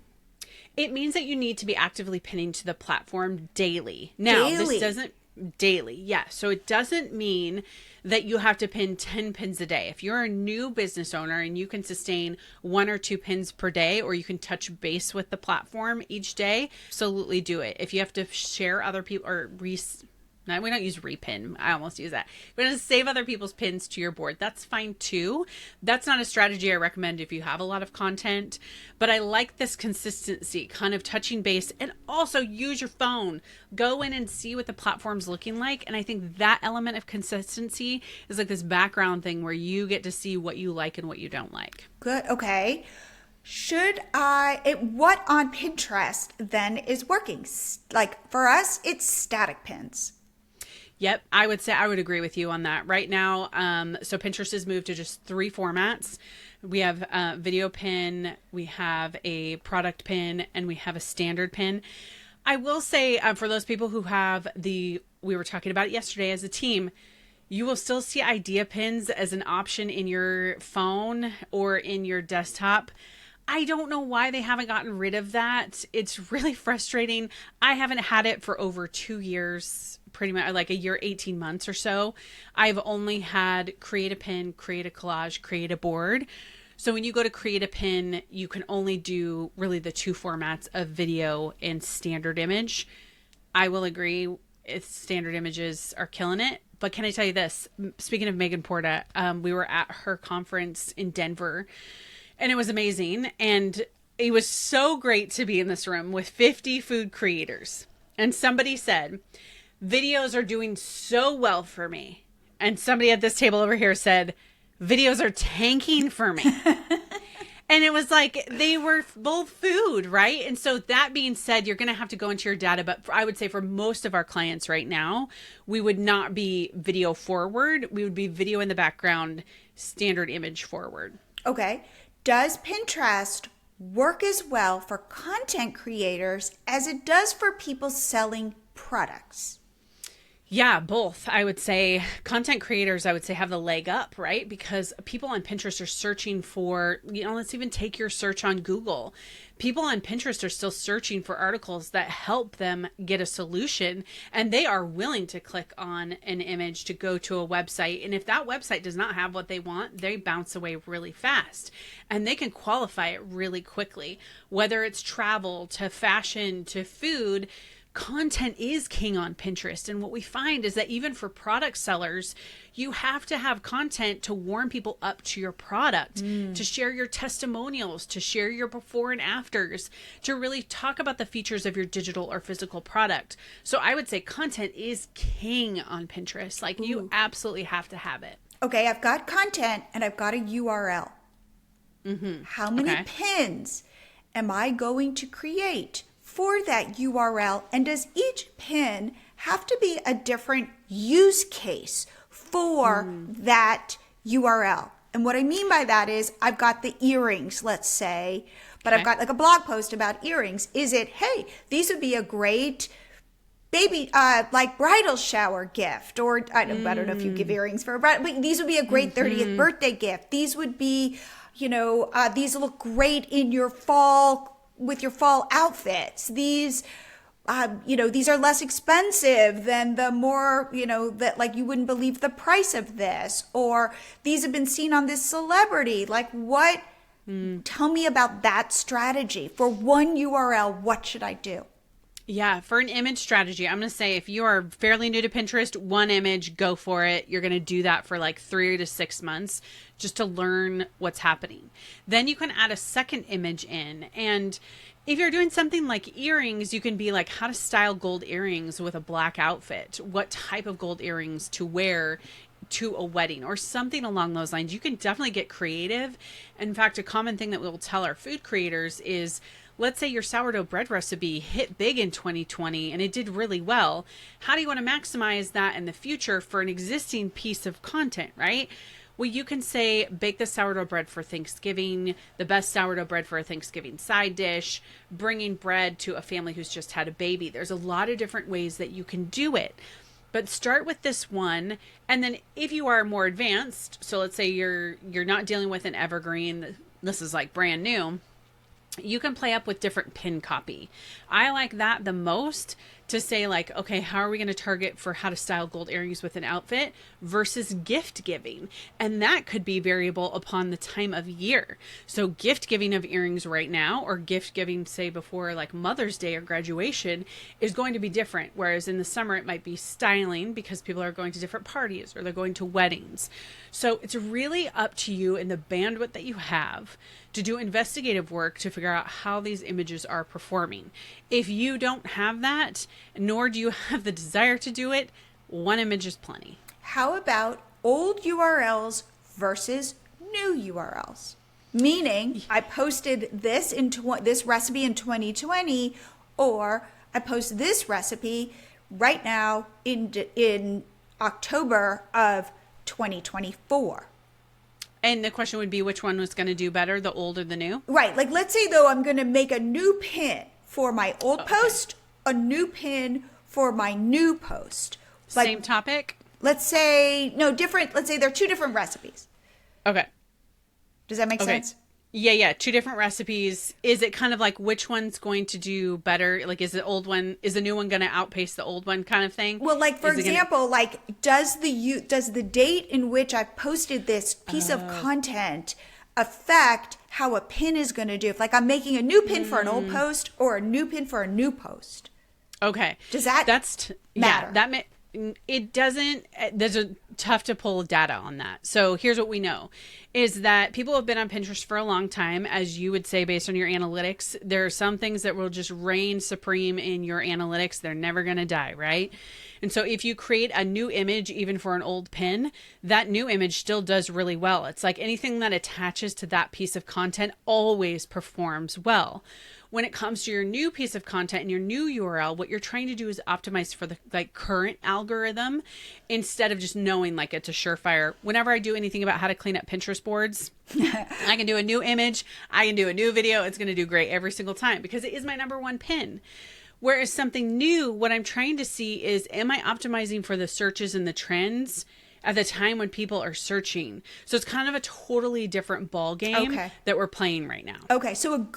It means that you need to be actively pinning to the platform daily. Now, Daily? this doesn't daily. Yeah. So it doesn't mean that you have to pin 10 pins a day. If you're a new business owner and you can sustain 1 or 2 pins per day, or you can touch base with the platform each day, absolutely do it. If you have to share other people or no, we don't use repin. I almost use that. We're going to save other people's pins to your board. That's fine too. That's not a strategy I recommend if you have a lot of content, but I like this consistency, kind of touching base, and also use your phone. Go in and see what the platform's looking like. And I think that element of consistency is like this background thing where you get to see what you like and what you don't like. Good. Okay. What on Pinterest then is working? Like for us, it's static pins. Yep, I would say I would agree with you on that. Right now, so Pinterest has moved to just 3 formats. We have a video pin, we have a product pin, and we have a standard pin. I will say for those people who have we were talking about it yesterday as a team, you will still see idea pins as an option in your phone or in your desktop. I don't know why they haven't gotten rid of that. It's really frustrating. I haven't had it for over 2 years, pretty much like a year, 18 months or so. I've only had create a pin, create a collage, create a board. So when you go to create a pin, you can only do really the 2 formats of video and standard image. I will agree, standard images are killing it. But can I tell you this? Speaking of Megan Porta, we were at her conference in Denver, and it was amazing. And it was so great to be in this room with 50 food creators. And somebody said, videos are doing so well for me. And somebody at this table over here said, videos are tanking for me. And it was like, they were both food, right? And so that being said, you're going to have to go into your data. But I would say for most of our clients right now, we would not be video forward. We would be video in the background, standard image forward. Okay. Does Pinterest work as well for content creators as it does for people selling products? Yeah, both. I would say content creators, I would say, have the leg up, right? Because people on Pinterest are searching for, let's even take your search on Google. People on Pinterest are still searching for articles that help them get a solution, and they are willing to click on an image to go to a website. And if that website does not have what they want, they bounce away really fast, and they can qualify it really quickly. Whether it's travel to fashion to food, content is king on Pinterest. And what we find is that even for product sellers, you have to have content to warm people up to your product, to share your testimonials, to share your before and afters, to really talk about the features of your digital or physical product. So I would say content is king on Pinterest. Like, you absolutely have to have it. Okay, I've got content and I've got a URL. How many pins am I going to create for that URL? And does each pin have to be a different use case for that URL? And what I mean by that is I've got the earrings, let's say, but I've got like a blog post about earrings. Is it, hey, these would be a great baby, like bridal shower gift, or I don't know if you give earrings for a bridal, but these would be a great 30th birthday gift. These would be, these look great in your fall, with your fall outfits. These, these are less expensive than the more, that like you wouldn't believe the price of this, or these have been seen on this celebrity. Like what, tell me about that strategy. For one URL, what should I do? Yeah, for an image strategy, I'm going to say if you are fairly new to Pinterest, one image, go for it. You're going to do that for like 3 to 6 months just to learn what's happening. Then you can add a second image in. And if you're doing something like earrings, you can be like, how to style gold earrings with a black outfit, what type of gold earrings to wear to a wedding or something along those lines. You can definitely get creative. In fact, a common thing that we'll tell our food creators is, let's say your sourdough bread recipe hit big in 2020 and it did really well. How do you want to maximize that in the future for an existing piece of content, right? Well, you can say, bake the sourdough bread for Thanksgiving, the best sourdough bread for a Thanksgiving side dish, bringing bread to a family who's just had a baby. There's a lot of different ways that you can do it. But start with this one. And then if you are more advanced, so let's say you're not dealing with an evergreen, this is like brand new, you can play up with different pin copy. I like that the most, to say like, okay, how are we going to target for how to style gold earrings with an outfit versus gift giving? And that could be variable upon the time of year. So gift giving of earrings right now, or gift giving, say, before like Mother's Day or graduation, is going to be different. Whereas in the summer, it might be styling because people are going to different parties or they're going to weddings. So it's really up to you and the bandwidth that you have to do investigative work to figure out how these images are performing. If you don't have that, nor do you have the desire to do it, one image is plenty. How about old URLs versus new URLs? Meaning, I posted this this recipe in 2020, or I post this recipe right now in October of 2024. And the question would be, which one was going to do better, the old or the new? Right. Like, let's say, though, I'm going to make a new pin for my old post, a new pin for my new post. Like, same topic? Let's say, no, different. Let's say they're two different recipes. Okay. Does that make sense? Yeah. Two different recipes. Is it kind of like which one's going to do better? Like, is the new one going to outpace the old one kind of thing? Well, like, for example, like, does the date in which I posted this piece of content affect how a pin is going to do? If, like, I'm making a new pin for an old post or a new pin for a new post. Okay. Does that matter? Yeah, it doesn't. There's tough to pull data on that. So here's what we know is that people have been on Pinterest for a long time, as you would say, based on your analytics. There are some things that will just reign supreme in your analytics. They're never going to die, right? And so if you create a new image, even for an old pin, that new image still does really well. It's like anything that attaches to that piece of content always performs well. When it comes to your new piece of content and your new URL, what you're trying to do is optimize for the current algorithm instead of just knowing like it's a surefire. Whenever I do anything about how to clean up Pinterest boards, I can do a new image, I can do a new video. It's going to do great every single time because it is my number one pin. Whereas something new, what I'm trying to see is, am I optimizing for the searches and the trends at the time when people are searching? So it's kind of a totally different ball game that we're playing right now. Okay, so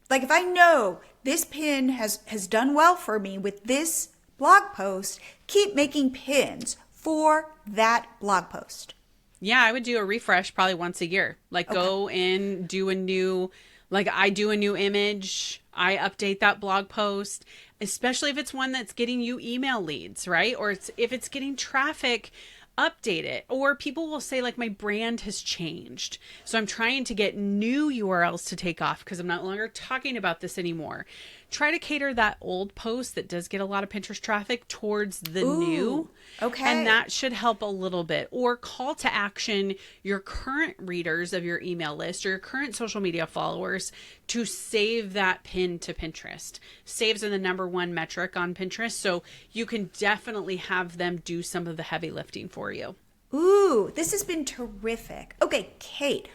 if I know this pin has done well for me with this blog post, keep making pins for that blog post. Yeah, I would do a refresh probably once a year. Go in, do a new, I do a new image, I update that blog post, especially if it's one that's getting you email leads, right? Or if it's getting traffic, update it. Or people will say my brand has changed. So I'm trying to get new URLs to take off because I'm no longer talking about this anymore. Try to cater that old post that does get a lot of Pinterest traffic towards the new. Okay. And that should help a little bit. Or call to action your current readers of your email list or your current social media followers to save that pin to Pinterest. Saves are the number one metric on Pinterest. So you can definitely have them do some of the heavy lifting for you. Ooh, this has been terrific. Okay, Kate,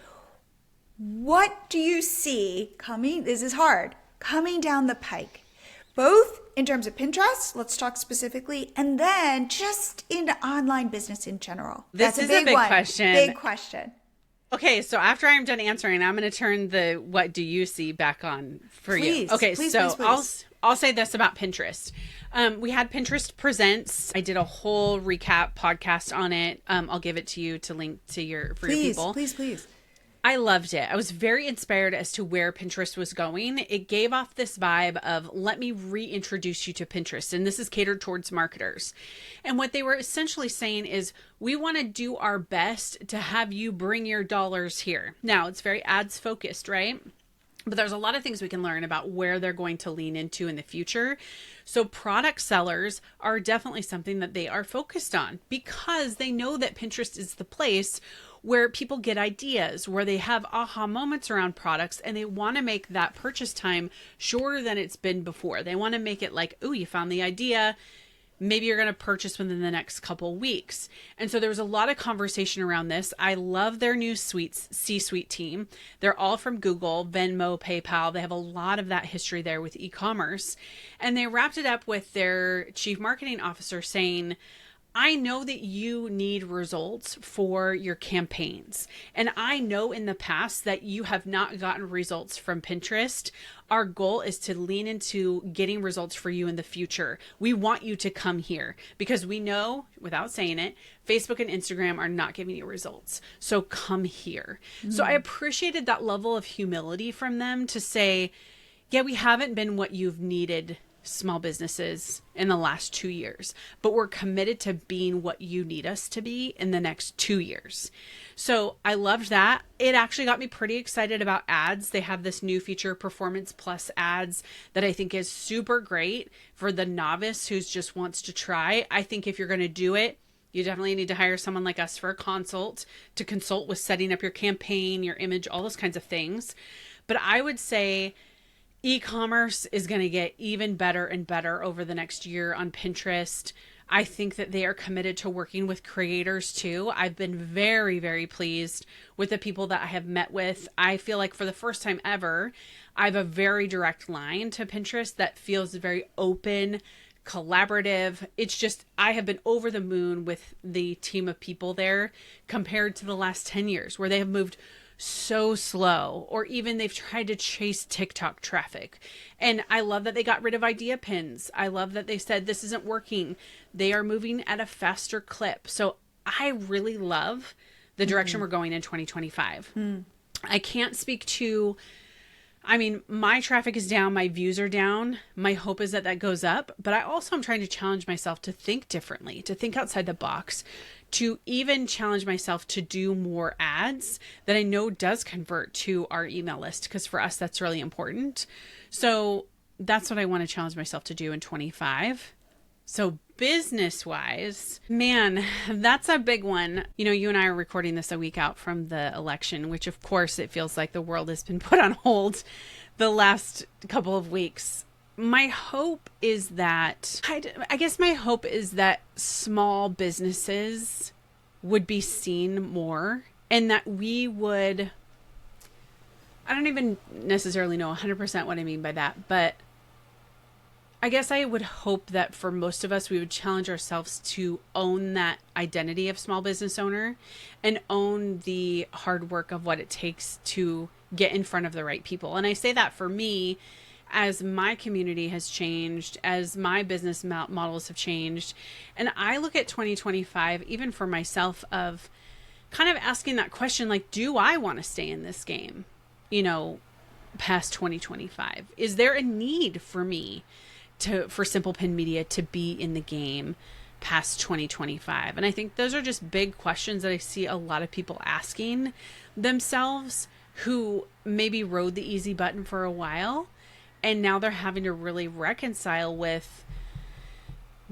what do you see coming? This is hard. Coming down the pike, both in terms of Pinterest, let's talk specifically, and then just in online business in general. This is a big question. Big question. Okay, so after I'm done answering, I'm going to turn the what do you see back on for you. Okay, please. I'll say this about Pinterest. We had Pinterest Presents. I did a whole recap podcast on it. I'll give it to you to link to your people. Please. I loved it. I was very inspired as to where Pinterest was going. It gave off this vibe of, let me reintroduce you to Pinterest. And this is catered towards marketers. And what they were essentially saying is, we want to do our best to have you bring your dollars here. Now, it's very ads focused, right? But there's a lot of things we can learn about where they're going to lean into in the future. So product sellers are definitely something that they are focused on because they know that Pinterest is the place where people get ideas, where they have aha moments around products, and they want to make that purchase time shorter than it's been before. They want to make it like, oh, you found the idea. Maybe you're going to purchase within the next couple weeks. And so there was a lot of conversation around this. I love their new C-suite team. They're all from Google, Venmo, PayPal. They have a lot of that history there with e-commerce. And they wrapped it up with their chief marketing officer saying, I know that you need results for your campaigns. And I know in the past that you have not gotten results from Pinterest. Our goal is to lean into getting results for you in the future. We want you to come here because we know, without saying it, Facebook and Instagram are not giving you results. So come here. So I appreciated that level of humility from them to say, yeah, we haven't been what you've needed, small businesses, in the last 2 years, but we're committed to being what you need us to be in the next 2 years. So I loved that. It actually got me pretty excited about ads. They have this new feature, Performance Plus ads, that I think is super great for the novice who just wants to try. I think if you're going to do it, you definitely need to hire someone like us for a consult to consult with setting up your campaign, your image, all those kinds of things. But I would say e-commerce is going to get even better and better over the next year on Pinterest. I think that they are committed to working with creators too. I've been very, very pleased with the people that I have met with. I feel like for the first time ever, I have a very direct line to Pinterest that feels very open, collaborative. It's just, I have been over the moon with the team of people there compared to the last 10 years where they have moved so slow, or even they've tried to chase TikTok traffic. And I love that they got rid of idea pins. I love that they said this isn't working. They are moving at a faster clip. So I really love the direction we're going in 2025. I can't speak to, I mean, my traffic is down, my views are down. My hope is that that goes up, but I also am trying to challenge myself to think differently, to think outside the box, to even challenge myself to do more ads that I know does convert to our email list, because for us, that's really important. So that's what I want to challenge myself to do in 25. So business wise, man, that's a big one. You know, you and I are recording this a week out from the election, which of course it feels like the world has been put on hold the last couple of weeks. My hope is that, I guess my hope is that small businesses would be seen more, and that we would, I don't even necessarily know 100% what I mean by that, but I guess I would hope that for most of us, we would challenge ourselves to own that identity of small business owner and own the hard work of what it takes to get in front of the right people. And I say that for me, as my community has changed, as my business models have changed. And I look at 2025, even for myself, of kind of asking that question, like, do I want to stay in this game, you know, past 2025? Is there a need for me for Simple Pin Media to be in the game past 2025? And I think those are just big questions that I see a lot of people asking themselves who maybe rode the easy button for a while. And now they're having to really reconcile with,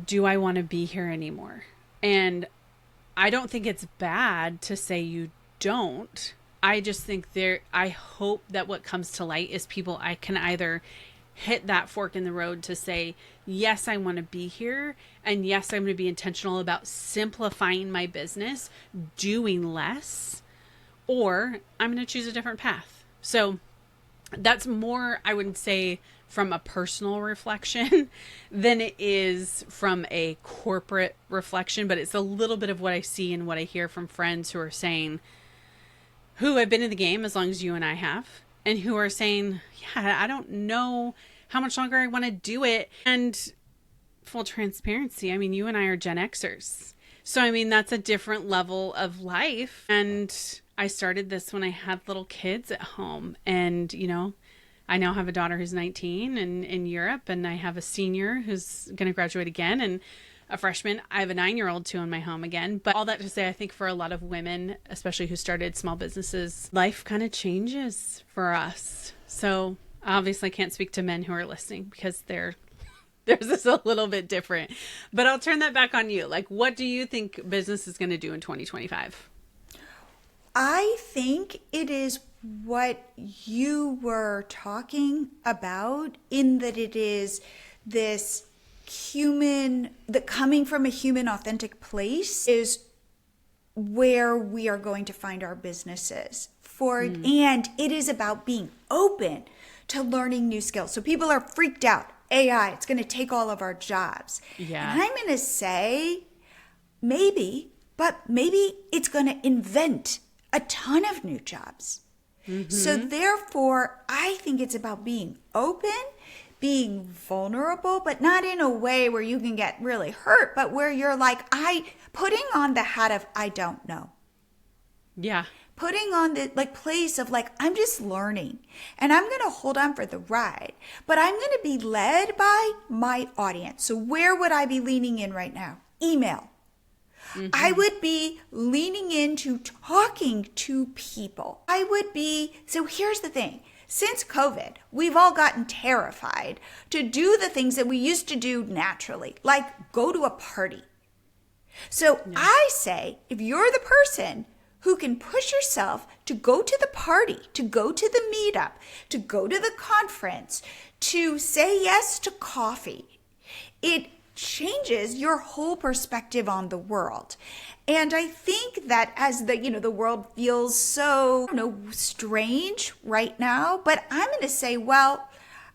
do I want to be here anymore? And I don't think it's bad to say you don't. I just think I hope that what comes to light is people I can either hit that fork in the road to say, yes, I want to be here. And yes, I'm going to be intentional about simplifying my business, doing less, or I'm going to choose a different path. So that's more, I would say, from a personal reflection than it is from a corporate reflection. But it's a little bit of what I see and what I hear from friends who are saying, who have been in the game as long as you and I have, and who are saying, yeah, I don't know how much longer I want to do it. And full transparency, I mean, you and I are Gen Xers. So, I mean, that's a different level of life. And I started this when I had little kids at home. And, you know, I now have a daughter who's 19 and in Europe, and I have a senior who's going to graduate again, and a freshman. I have a 9-year-old too in my home again. But all that to say, I think for a lot of women, especially who started small businesses, life kind of changes for us. So obviously I can't speak to men who are listening because there's this a little bit different. But I'll turn that back on you. Like, what do you think business is going to do in 2025? I think it is what you were talking about, in that it is this human, that coming from a human authentic place is where we are going to find our businesses for. And it is about being open to learning new skills. So people are freaked out. AI, it's going to take all of our jobs. Yeah. And I'm going to say maybe, but maybe it's going to invent a ton of new jobs. So therefore, I think it's about being open, being vulnerable, but not in a way where you can get really hurt, but where you're like, putting on the hat of, I don't know. Yeah. Putting on the place of I'm just learning, and I'm going to hold on for the ride, but I'm going to be led by my audience. So where would I be leaning in right now? Email. I would be leaning into talking to people. So here's the thing. Since COVID, we've all gotten terrified to do the things that we used to do naturally, like go to a party. So I say, if you're the person who can push yourself to go to the party, to go to the meetup, to go to the conference, to say yes to coffee, it changes your whole perspective on the world. And I think that as the world feels so, strange right now, but I'm going to say, well,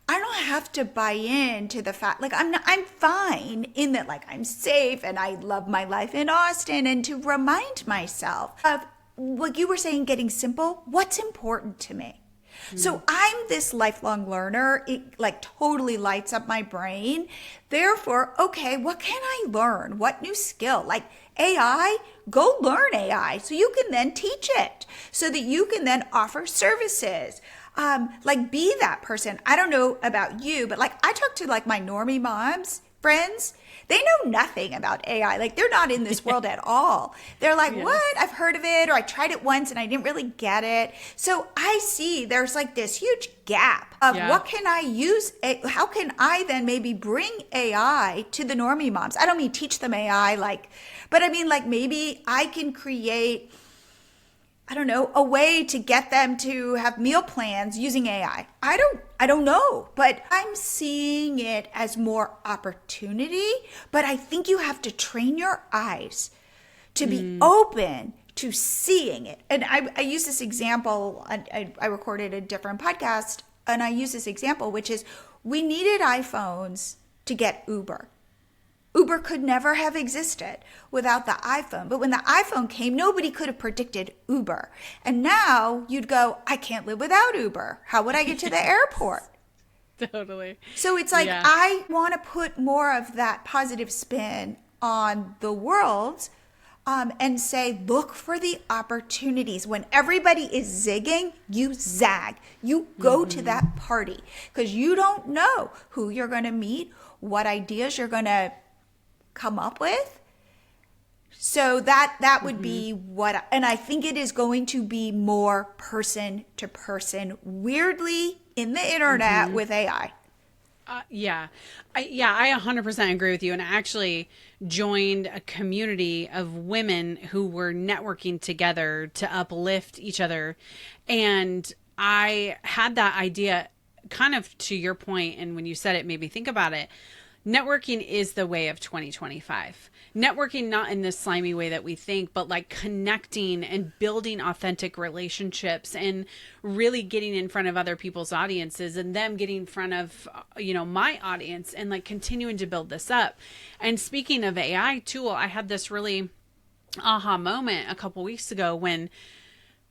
I don't have to buy into the fact, I'm fine in that, I'm safe and I love my life in Austin, and to remind myself of, like you were saying, getting simple, what's important to me. So I'm this lifelong learner. It totally lights up my brain. Therefore, okay, what can I learn? What new skill? AI, go learn AI so you can then teach it, so that you can then offer services. Be that person. I don't know about you, but I talk to my normie moms, friends. They know nothing about AI. They're not in this world at all. They're like, what? I've heard of it, or I tried it once and I didn't really get it. So I see there's this huge gap of what can I use? How can I then maybe bring AI to the normie moms? I don't mean teach them AI, but I mean maybe I can create, I don't know, a way to get them to have meal plans using AI. I don't know, but I'm seeing it as more opportunity. But I think you have to train your eyes to be open to seeing it. And I use this example. I recorded a different podcast, and I use this example, which is we needed iPhones to get Uber. Uber could never have existed without the iPhone. But when the iPhone came, nobody could have predicted Uber. And now you'd go, I can't live without Uber. How would I get to the airport? Totally. So it's I want to put more of that positive spin on the world, and say, look for the opportunities. When everybody is zigging, you zag. You go to that party, because you don't know who you're going to meet, what ideas you're going to come up with. So that would be what, and I think it is going to be more person to person, weirdly, in the internet with AI. I 100% agree with you. And I actually joined a community of women who were networking together to uplift each other. And I had that idea, kind of to your point, and when you said it made me think about it. Networking is the way of 2025. Networking not in this slimy way that we think, but connecting and building authentic relationships and really getting in front of other people's audiences, and them getting in front of, my audience, and continuing to build this up. And speaking of AI tool, I had this really aha moment a couple weeks ago when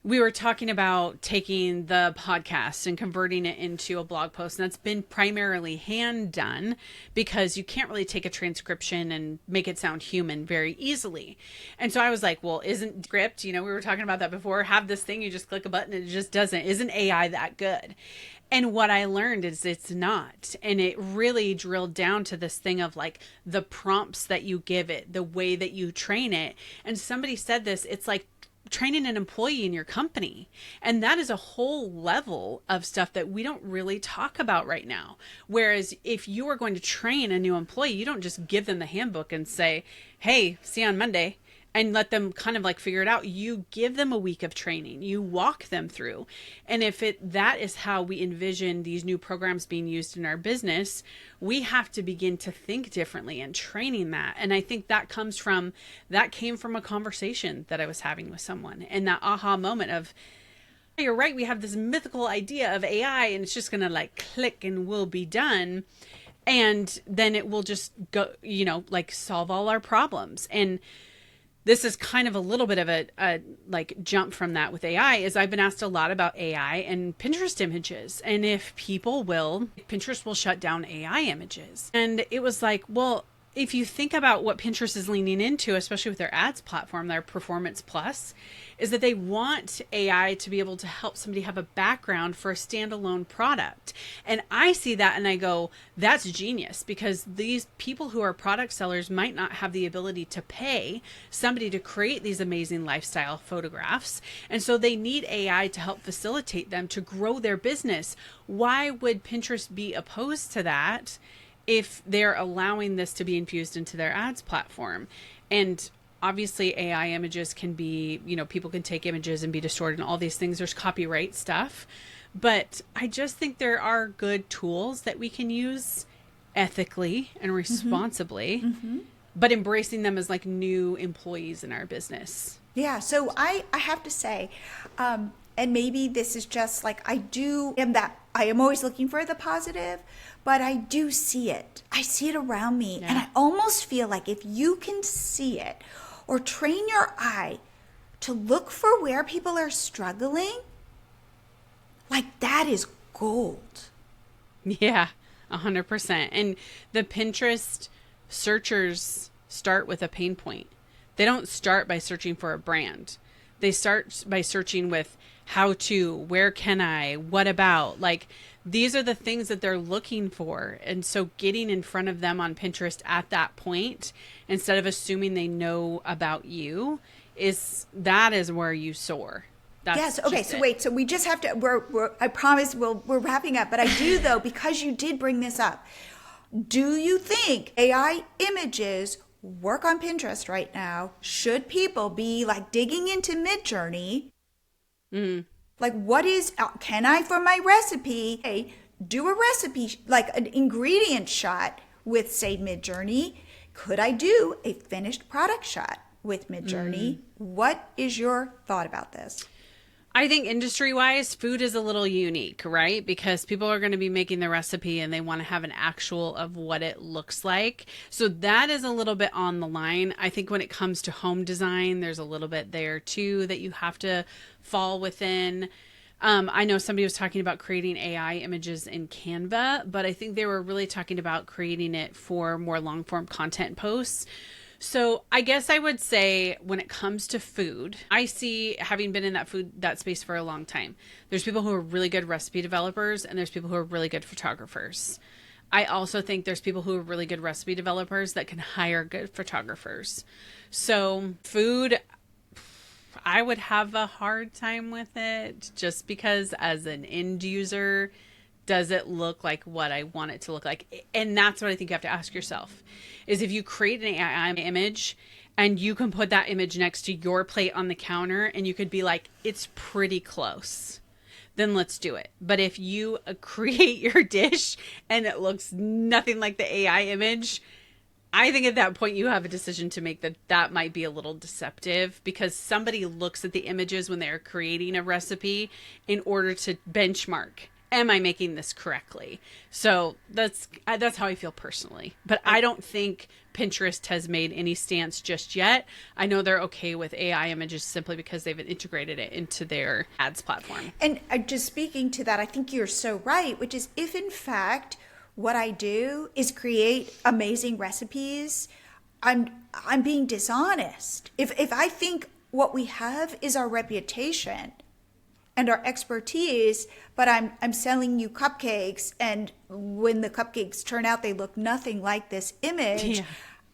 we were talking about taking the podcast and converting it into a blog post. And that's been primarily hand done, because you can't really take a transcription and make it sound human very easily. And so I was like, well, isn't script, we were talking about that before, have this thing, you just click a button and it just doesn't. Isn't AI that good? And what I learned is it's not. And it really drilled down to this thing of the prompts that you give it, the way that you train it. And somebody said this, it's like training an employee in your company. And that is a whole level of stuff that we don't really talk about right now. Whereas if you are going to train a new employee, you don't just give them the handbook and say, hey, see you on Monday, and let them kind of like figure it out. You give them a week of training. You walk them through. And if that is how we envision these new programs being used in our business, we have to begin to think differently and training that. And I think that came from a conversation that I was having with someone, and that aha moment of, you're right, we have this mythical idea of AI and it's just going to like click and we'll be done. And then it will just go, like solve all our problems. And this is kind of a little bit of a like jump from that with AI, is I've been asked a lot about AI and Pinterest images. And if Pinterest will shut down AI images. And it was like, well, if you think about what Pinterest is leaning into, especially with their ads platform, their Performance Plus, is that they want AI to be able to help somebody have a background for a standalone product. And I see that and I go, that's genius, because these people who are product sellers might not have the ability to pay somebody to create these amazing lifestyle photographs. And so they need AI to help facilitate them to grow their business. Why would Pinterest be opposed to that if they're allowing this to be infused into their ads platform? And obviously AI images can be, people can take images and be distorted and all these things. There's copyright stuff. But I just think there are good tools that we can use ethically and responsibly, but embracing them as like new employees in our business. Yeah. So I have to say, and maybe this is just like, I am always looking for the positive, but I do see it. I see it around me. Yeah. And I almost feel like if you can see it or train your eye to look for where people are struggling, like that is gold. Yeah, 100%. And the Pinterest searchers start with a pain point. They don't start by searching for a brand. They start by searching with how to, where can I, what about, like these are the things that they're looking for. And so getting in front of them on Pinterest at that point, instead of assuming they know about you, is where you soar. Yes. Okay. So wait. So we just have to. I promise we're wrapping up. But I do though, because you did bring this up. Do you think AI images work on Pinterest right now? Should people be like digging into Midjourney? Like, what is? Can I, for my recipe, do a recipe like an ingredient shot with, say, Midjourney? Could I do a finished product shot with Midjourney? What is your thought about this? I think industry-wise, food is a little unique, right? Because people are going to be making the recipe and they want to have an actual of what it looks like. So that is a little bit on the line. I think when it comes to home design, there's a little bit there too that you have to fall within. I know somebody was talking about creating AI images in Canva, but I think they were really talking about creating it for more long-form content posts. So I guess I would say when it comes to food, I see, having been in that space for a long time, there's people who are really good recipe developers and there's people who are really good photographers. I also think there's people who are really good recipe developers that can hire good photographers. So food, I would have a hard time with it just because as an end user, does it look like what I want it to look like? And that's what I think you have to ask yourself, is if you create an AI image and you can put that image next to your plate on the counter and you could be like, it's pretty close, then let's do it. But if you create your dish and it looks nothing like the AI image, I think at that point you have a decision to make that might be a little deceptive, because somebody looks at the images when they're creating a recipe in order to benchmark. Am I making this correctly? So that's how I feel personally. But I don't think Pinterest has made any stance just yet. I know they're okay with AI images simply because they've integrated it into their ads platform. And just speaking to that, I think you're so right, which is if in fact what I do is create amazing recipes, I'm being dishonest. If I think what we have is our reputation and our expertise, but I'm selling you cupcakes, and when the cupcakes turn out they look nothing like this image,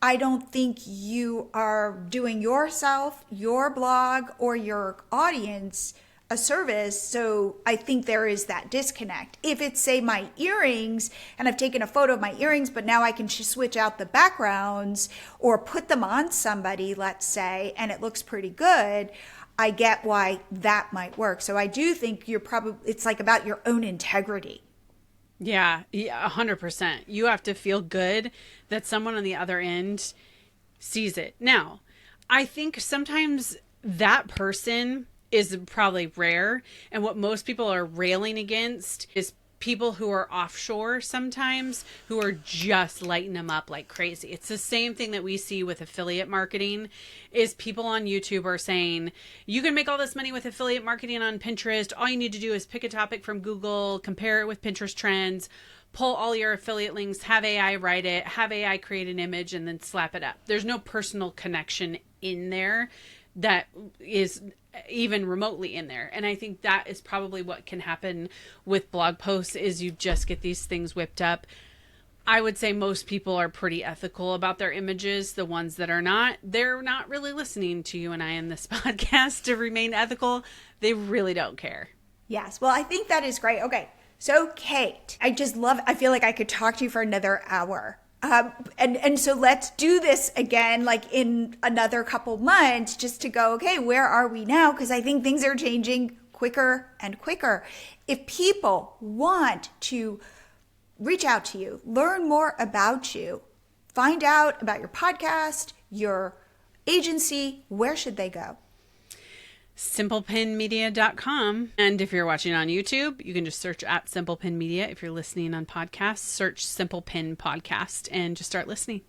I don't think you are doing yourself, your blog, or your audience a service. So I think there is that disconnect. If it's, say, my earrings, and I've taken a photo of my earrings, but now I can switch out the backgrounds or put them on somebody, let's say, and it looks pretty good, I get why that might work. So I do think it's like about your own integrity. Yeah, 100%. You have to feel good that someone on the other end sees it. Now, I think sometimes that person is probably rare. And what most people are railing against is people who are offshore sometimes, who are just lighting them up like crazy. It's the same thing that we see with affiliate marketing, is people on YouTube are saying, you can make all this money with affiliate marketing on Pinterest. All you need to do is pick a topic from Google, compare it with Pinterest trends, pull all your affiliate links, have AI write it, have AI create an image, and then slap it up. There's no personal connection in there that is even remotely in there. And I think that is probably what can happen with blog posts, is you just get these things whipped up. I would say most people are pretty ethical about their images. The ones that are not, they're not really listening to you and I in this podcast to remain ethical. They really don't care. Yes. Well, I think that is great. Okay. So Kate, I feel like I could talk to you for another hour. And so let's do this again, like in another couple months, just to go, okay, where are we now? Because I think things are changing quicker and quicker. If people want to reach out to you, learn more about you, find out about your podcast, your agency, where should they go? simplepinmedia.com. And if you're watching on YouTube, you can just search at Simple Pin Media. If you're listening on podcasts, search Simple Pin Podcast and just start listening.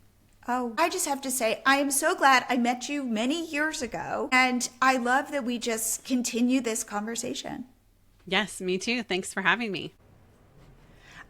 Oh, I just have to say, I am so glad I met you many years ago. And I love that we just continue this conversation. Yes, me too. Thanks for having me.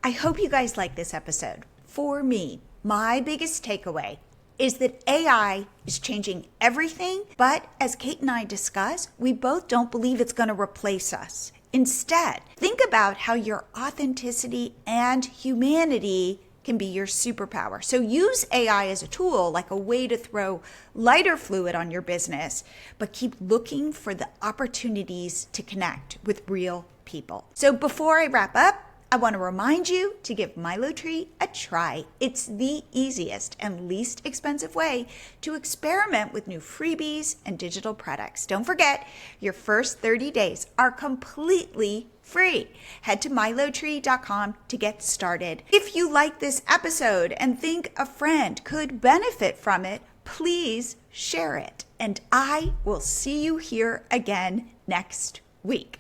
I hope you guys like this episode. For me, my biggest takeaway is that AI is changing everything, but as Kate and I discuss, we both don't believe it's going to replace us. Instead, think about how your authenticity and humanity can be your superpower. So use AI as a tool, like a way to throw lighter fluid on your business, but keep looking for the opportunities to connect with real people. So before I wrap up, I want to remind you to give MiloTree a try. It's the easiest and least expensive way to experiment with new freebies and digital products. Don't forget, your first 30 days are completely free. Head to milotree.com to get started. If you like this episode and think a friend could benefit from it, please share it. And I will see you here again next week.